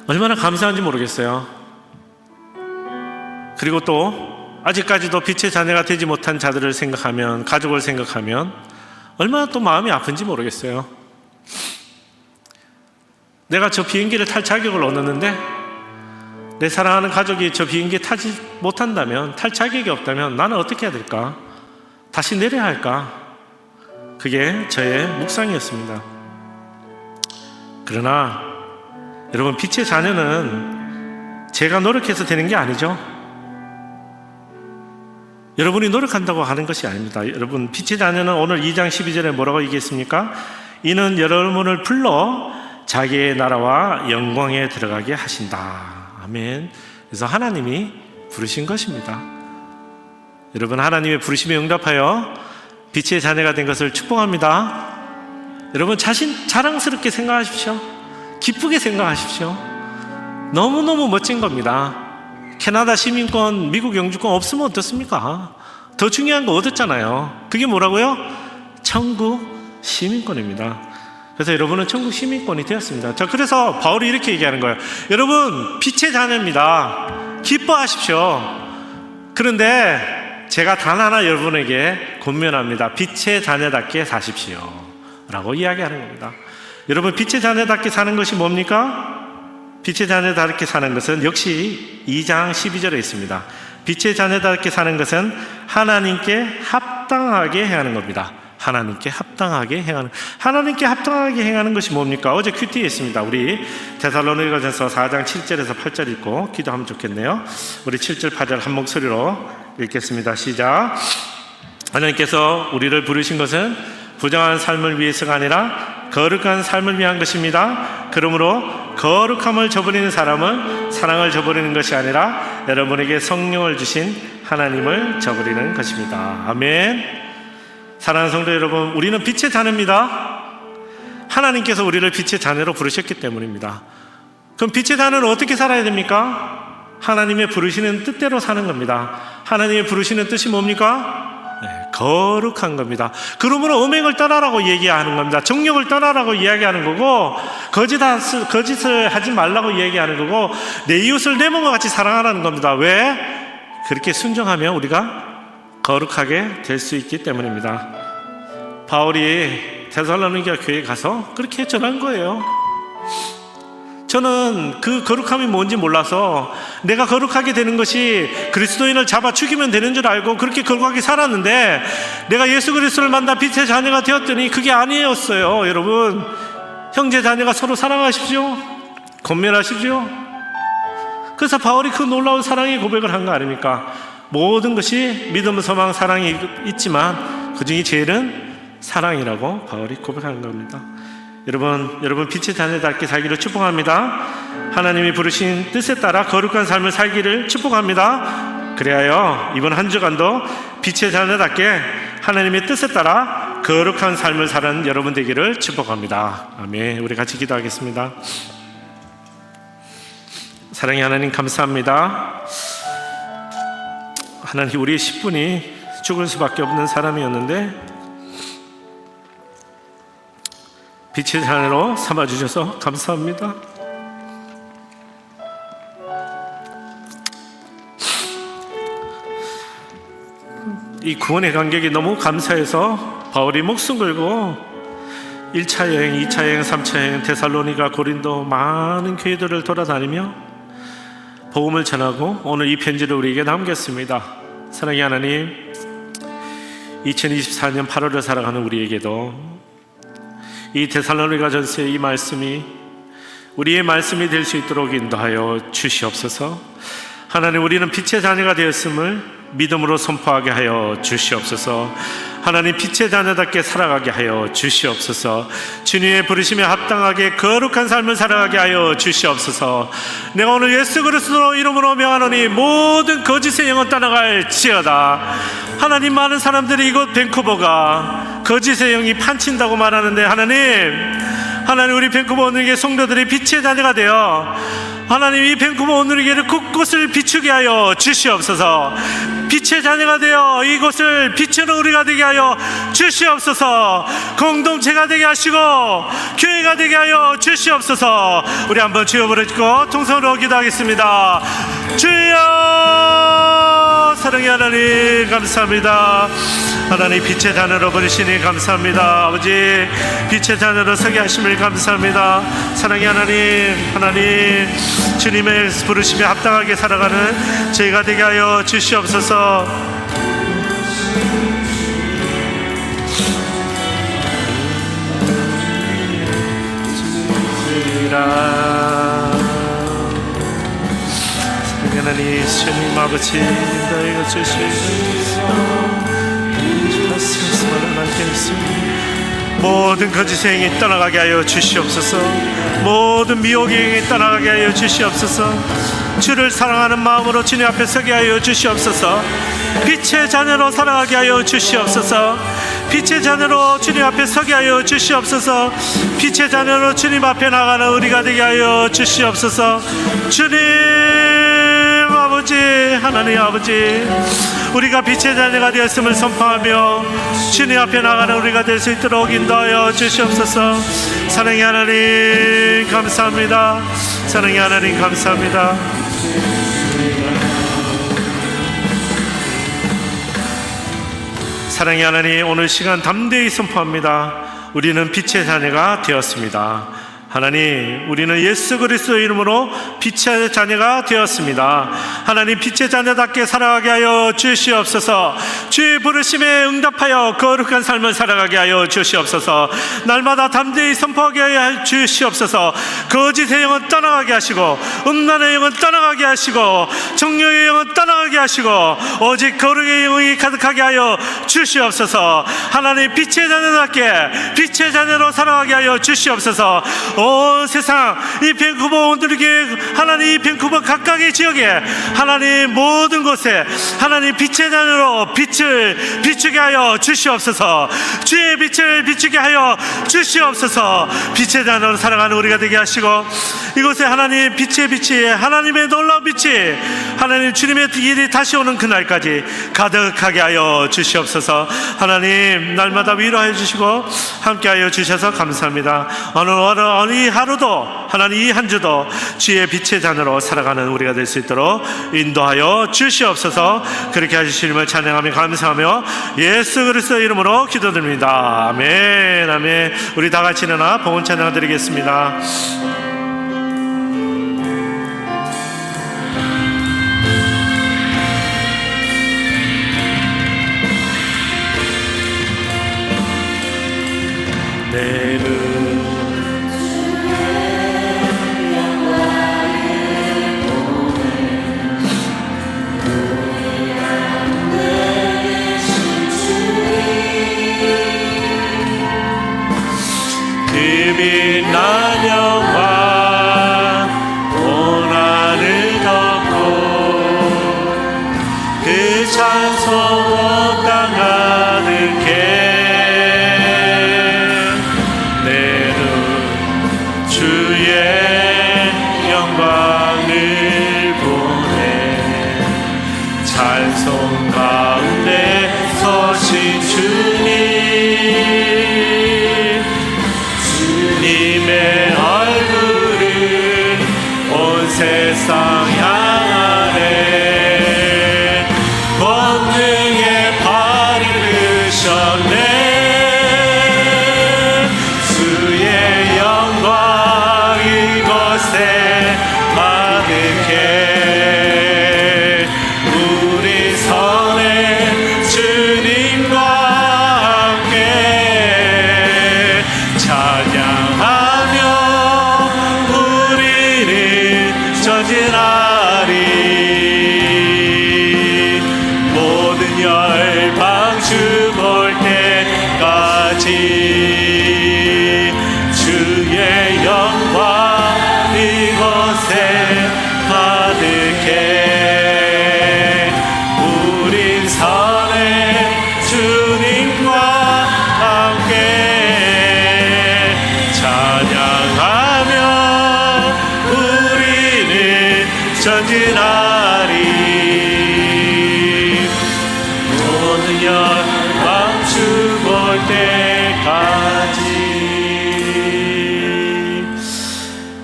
얼마나 감사한지 모르겠어요. 그리고 또 아직까지도 빛의 자녀가 되지 못한 자들을 생각하면, 가족을 생각하면 얼마나 또 마음이 아픈지 모르겠어요. 내가 저 비행기를 탈 자격을 얻었는데 내 사랑하는 가족이 저 비행기에 타지 못한다면, 탈 자격이 없다면 나는 어떻게 해야 될까? 다시 내려야 할까? 그게 저의 묵상이었습니다. 그러나 여러분, 빛의 자녀는 제가 노력해서 되는 게 아니죠. 여러분이 노력한다고 하는 것이 아닙니다. 여러분, 빛의 자녀는 오늘 2장 12절에 뭐라고 얘기했습니까? 이는 여러분을 불러 자기의 나라와 영광에 들어가게 하신다. 아멘. 그래서 하나님이 부르신 것입니다. 여러분, 하나님의 부르심에 응답하여 빛의 자녀가 된 것을 축복합니다. 여러분, 자신 자랑스럽게 생각하십시오. 기쁘게 생각하십시오. 너무너무 멋진 겁니다. 캐나다 시민권, 미국 영주권 없으면 어떻습니까? 더 중요한 거 얻었잖아요. 그게 뭐라고요? 천국 시민권입니다. 그래서 여러분은 천국 시민권이 되었습니다. 자, 그래서 바울이 이렇게 얘기하는 거예요. 여러분, 빛의 자녀입니다. 기뻐하십시오. 그런데 제가 단 하나 여러분에게 권면합니다. 빛의 자녀답게 사십시오 라고 이야기하는 겁니다. 여러분, 빛의 자녀답게 사는 것이 뭡니까? 빛의 자녀답게 사는 것은 역시 2장 12절에 있습니다. 빛의 자녀답게 사는 것은 하나님께 합당하게 행하는 겁니다. 하나님께 합당하게 행하는 것이 뭡니까? 어제 큐티에 있습니다. 우리 데살로니가전서 4장 7절에서 8절 읽고 기도하면 좋겠네요. 우리 7절 8절 한 목소리로 읽겠습니다. 시작. 하나님께서 우리를 부르신 것은 부정한 삶을 위해서가 아니라 거룩한 삶을 위한 것입니다. 그러므로 거룩함을 저버리는 사람은 사랑을 저버리는 것이 아니라 여러분에게 성령을 주신 하나님을 저버리는 것입니다. 아멘. 사랑하는 성도 여러분, 우리는 빛의 자녀입니다. 하나님께서 우리를 빛의 자녀로 부르셨기 때문입니다. 그럼 빛의 자녀는 어떻게 살아야 됩니까? 하나님의 부르시는 뜻대로 사는 겁니다. 하나님의 부르시는 뜻이 뭡니까? 거룩한 겁니다. 그러므로 음행을 떠나라고 얘기하는 겁니다. 정욕을 떠나라고 이야기하는 거고, 거짓을 하지 말라고 얘기하는 거고, 내 이웃을 내 몸과 같이 사랑하라는 겁니다. 왜? 그렇게 순종하면 우리가 거룩하게 될 수 있기 때문입니다. 바울이 데살로니가 교회에 가서 그렇게 전한 거예요. 저는 그 거룩함이 뭔지 몰라서 내가 거룩하게 되는 것이 그리스도인을 잡아 죽이면 되는 줄 알고 그렇게 거룩하게 살았는데, 내가 예수 그리스도를 만나 빛의 자녀가 되었더니 그게 아니었어요. 여러분, 형제 자녀가 서로 사랑하십시오. 권면하십시오. 그래서 바울이 그 놀라운 사랑의 고백을 한 거 아닙니까? 모든 것이 믿음, 소망, 사랑이 있지만 그중에 제일은 사랑이라고 바울이 고백하는 겁니다. 여러분 빛의 자녀답게 살기를 축복합니다. 하나님이 부르신 뜻에 따라 거룩한 삶을 살기를 축복합니다. 그래야 이번 한 주간도 빛의 자녀답게 하나님의 뜻에 따라 거룩한 삶을 사는 여러분 되기를 축복합니다. 아멘. 우리 같이 기도하겠습니다. 사랑의 하나님, 감사합니다. 하나님, 우리의 10분이 죽을 수밖에 없는 사람이었는데 빛의 자녀로 삼아주셔서 감사합니다. 이 구원의 감격이 너무 감사해서 바울이 목숨 걸고 1차 여행, 2차 여행, 3차 여행, 데살로니가, 고린도 많은 교회들을 돌아다니며 복음을 전하고 오늘 이 편지를 우리에게 남겼습니다. 사랑의 하나님, 2024년 8월을 살아가는 우리에게도 이 데살로니가전서의 이 말씀이 우리의 말씀이 될 수 있도록 인도하여 주시옵소서. 하나님, 우리는 빛의 자녀가 되었음을 믿음으로 선포하게 하여 주시옵소서. 하나님, 빛의 자녀답게 살아가게 하여 주시옵소서. 주님의 부르심에 합당하게 거룩한 삶을 살아가게 하여 주시옵소서. 내가 오늘 예수 그리스도 이름으로 명하노니 모든 거짓의 영은 떠나갈지어다. 하나님, 많은 사람들이 이곳 밴쿠버가 거짓의 영이 판친다고 말하는데, 하나님 우리 밴쿠버 오늘의 성도들이 빛의 자녀가 되어 하나님 이 밴쿠버 오늘에게를 곳곳을 비추게 하여 주시옵소서. 빛의 자녀가 되어 이곳을 빛으로 우리가 되게 하여 주시옵소서. 공동체가 되게 하시고 교회가 되게 하여 주시옵소서. 우리 한번 주여 부르시고 통성으로 기도하겠습니다. 주여, 사랑의 하나님 감사합니다. 하나님, 빛의 자녀로 부르시니 감사합니다. 아버지, 빛의 자녀로 서게 하심을 감사합니다. 사랑의 하나님 주님의 부르심에 합당하게 살아가는 저희가 되게 하여 주시옵소서. 사랑의 하나님, 주님 아버지, 너희가 주시옵소서. 모든 거짓의 행위 떠나가게 하여 주시옵소서. 모든 미혹의 행위 떠나가게 하여 주시옵소서. 주를 사랑하는 마음으로 주님 앞에 서게 하여 주시옵소서. 빛의 자녀로 살아가게 하여 주시옵소서. 빛의 자녀로 주님 앞에 서게 하여 주시옵소서. 빛의 자녀로 주님 앞에 나가는 우리가 되게 하여 주시옵소서. 주님 아버지, 하나님 아버지, 우리가 빛의 자녀가 되었음을 선포하며 주님 앞에 나가는 우리가 될 수 있도록 인도하여 주시옵소서. 사랑의 하나님 감사합니다. 사랑의 하나님 감사합니다. 사랑의 하나님, 오늘 시간 담대히 선포합니다. 우리는 빛의 자녀가 되었습니다. 하나님, 우리는 예수 그리스도의 이름으로 빛의 자녀가 되었습니다. 하나님, 빛의 자녀답게 살아가게 하여 주시옵소서. 주의 부르심에 응답하여 거룩한 삶을 살아가게 하여 주시옵소서. 날마다 담대히 선포하게 하여 주시옵소서. 거짓의 영은 떠나가게 하시고, 음란의 영은 떠나가게 하시고, 정욕의 영은 떠나가게 하시고, 오직 거룩의 영이 가득하게 하여 주시옵소서. 하나님, 빛의 자녀답게 빛의 자녀로 살아가게 하여 주시옵소서. 온 세상 이 밴쿠버 온누리교회, 하나님 이 밴쿠버 각각의 지역에, 하나님 모든 곳에 하나님 빛의 자녀로 빛을 비추게 하여 주시옵소서. 주의 빛을 비추게 하여 주시옵소서. 빛의 자녀로 살아가는 우리가 되게 하시고, 이곳에 하나님 빛의 빛이, 하나님의 놀라운 빛이, 하나님 주님의 일이 다시 오는 그날까지 가득하게 하여 주시옵소서. 하나님 날마다 위로해 주시고 함께하여 주셔서 감사합니다. 어느 이 하루도, 하나님 이 한 주도 주의 빛의 자녀로 살아가는 우리가 될 수 있도록 인도하여 주시옵소서. 그렇게 하시님을 찬양하며 감사하며 예수 그리스도의 이름으로 기도드립니다. 아멘, 아멘. 우리 다 같이 일어나 봉헌 찬양 드리겠습니다. 빛난 영광 온 하늘 덮고 그 찬송 온 땅 가득해 내 눈 주의 영광을 보네 찬송 가운데 서신 주님 주님의 얼굴을 온 세상 향하네 권능의 발을 드셨네 주의 영광 이곳에 가득해 우리 선에 주님과 함께 찬양하며 우리는 전진하리 모든 열방 주 볼 때까지 주의 영광 이곳에 가득해 우린 선에 주님과 함께 찬양하며 우리는 전진하리 모든 열방 주 볼 때까지.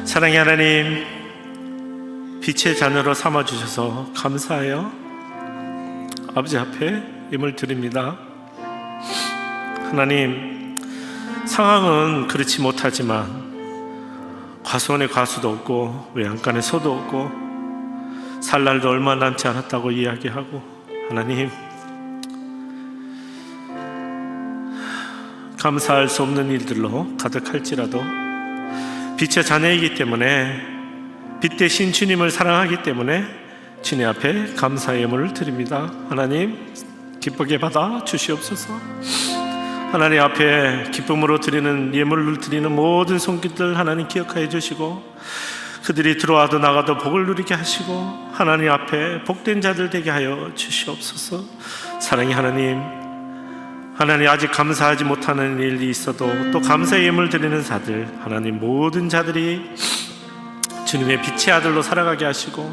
사랑의 하나님, 빛의 자녀로 삼아주셔서 감사해요. 아버지 앞에 힘을 드립니다. 하나님, 상황은 그렇지 못하지만 과수원에 과수도 없고 외양간에 소도 없고 살 날도 얼마 남지 않았다고 이야기하고 하나님 감사할 수 없는 일들로 가득할지라도 빛의 자녀이기 때문에 빛 대신 주님을 사랑하기 때문에 주님 앞에 감사의 예물을 드립니다. 하나님 기쁘게 받아 주시옵소서. 하나님 앞에 기쁨으로 드리는 예물을 드리는 모든 손길들 하나님 기억하여 주시고 그들이 들어와도 나가도 복을 누리게 하시고 하나님 앞에 복된 자들 되게 하여 주시옵소서. 사랑의 하나님, 하나님 아직 감사하지 못하는 일이 있어도 또 감사의 예물 드리는 자들 하나님 모든 자들이 주님의 빛의 아들로 살아가게 하시고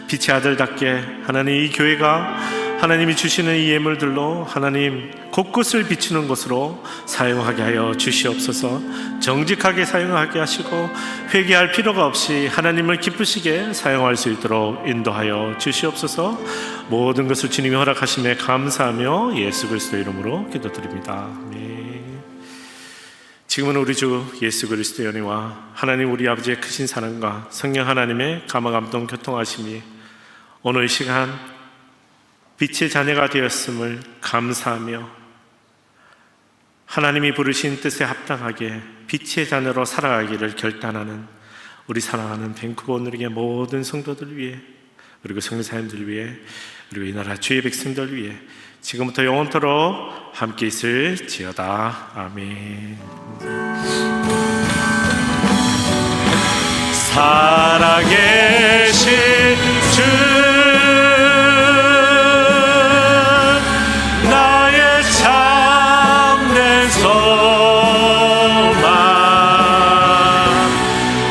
빛의 아들답게 하나님 이 교회가 하나님이 주시는 이 예물들로 하나님 곳곳을 비추는 것으로 사용하게 하여 주시옵소서. 정직하게 사용하게 하시고 회개할 필요가 없이 하나님을 기쁘시게 사용할 수 있도록 인도하여 주시옵소서. 모든 것을 주님이 허락하심에 감사하며 예수 그리스도의 이름으로 기도드립니다. 아멘. 지금은 우리 주 예수 그리스도의 은혜와 하나님 우리 아버지의 크신 사랑과 성령 하나님의 감화감동 교통하심이 오늘 이 시간 빛의 자녀가 되었음을 감사하며 하나님이 부르신 뜻에 합당하게 빛의 자녀로 살아가기를 결단하는 우리 사랑하는 밴쿠버 온누리교회 모든 성도들 위해 그리고 성교사님들 위해 그리고 이 나라 주의 백성들 위해 지금부터 영원토록 함께 있을지어다. 아멘. 살아계신 주 나의 참된 소망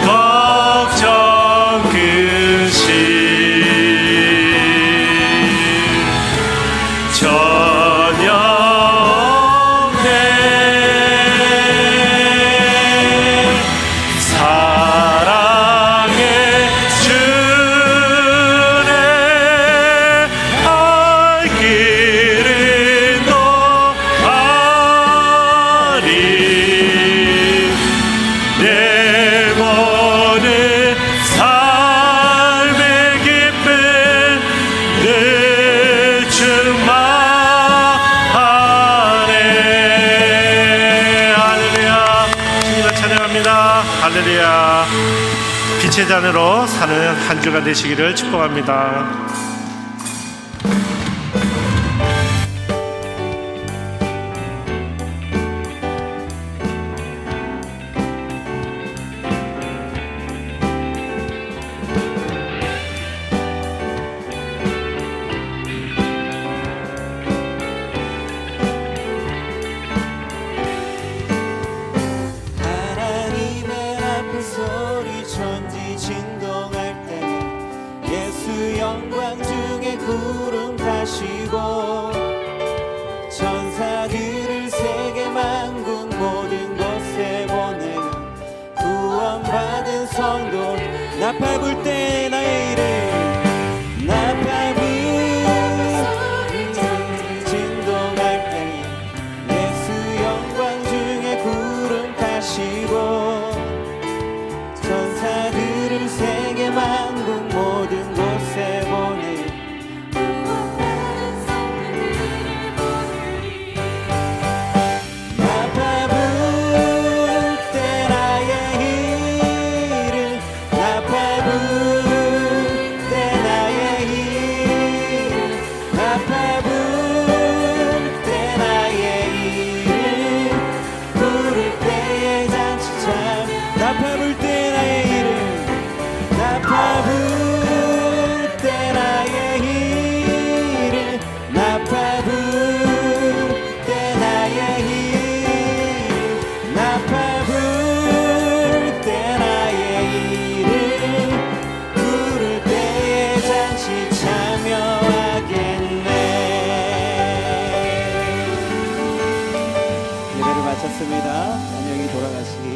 걱정 근심 전혀 없네. 사랑의 주네 알 길을 너아리 내 모든 삶의 기쁨 늘 충만하네. 할렐루야. 주님을 찬양합니다. 할렐루야. 빛의 자녀로 사는 한 주가 되시기를 축복합니다. 하나님의 앞에 소리 천지 진동할 때는 예수 영광 중에 구름 타시고 천사들을 세계 만국 모든 곳에 보내며 구원받은 성도 나팔 불 때 나의 이름 나팔 불 진동할 때 예수 영광 중에 구름 타시고 천사들을 세계 만국 모든 곳에 보내 나팔 불 때 나의 이름 나팔 불 때 나의 이름 나팔 불 때 나의 이름 부를 때의 잔치 참 나팔 불 때 나의 이름 나팔 불 때 나의 이름 나팔 불 때 나의 이름 나팔 불 때 나의 이름 부를 때의 잔치 참여하겠네. 예배를 마쳤습니다. 안녕히 돌아가시기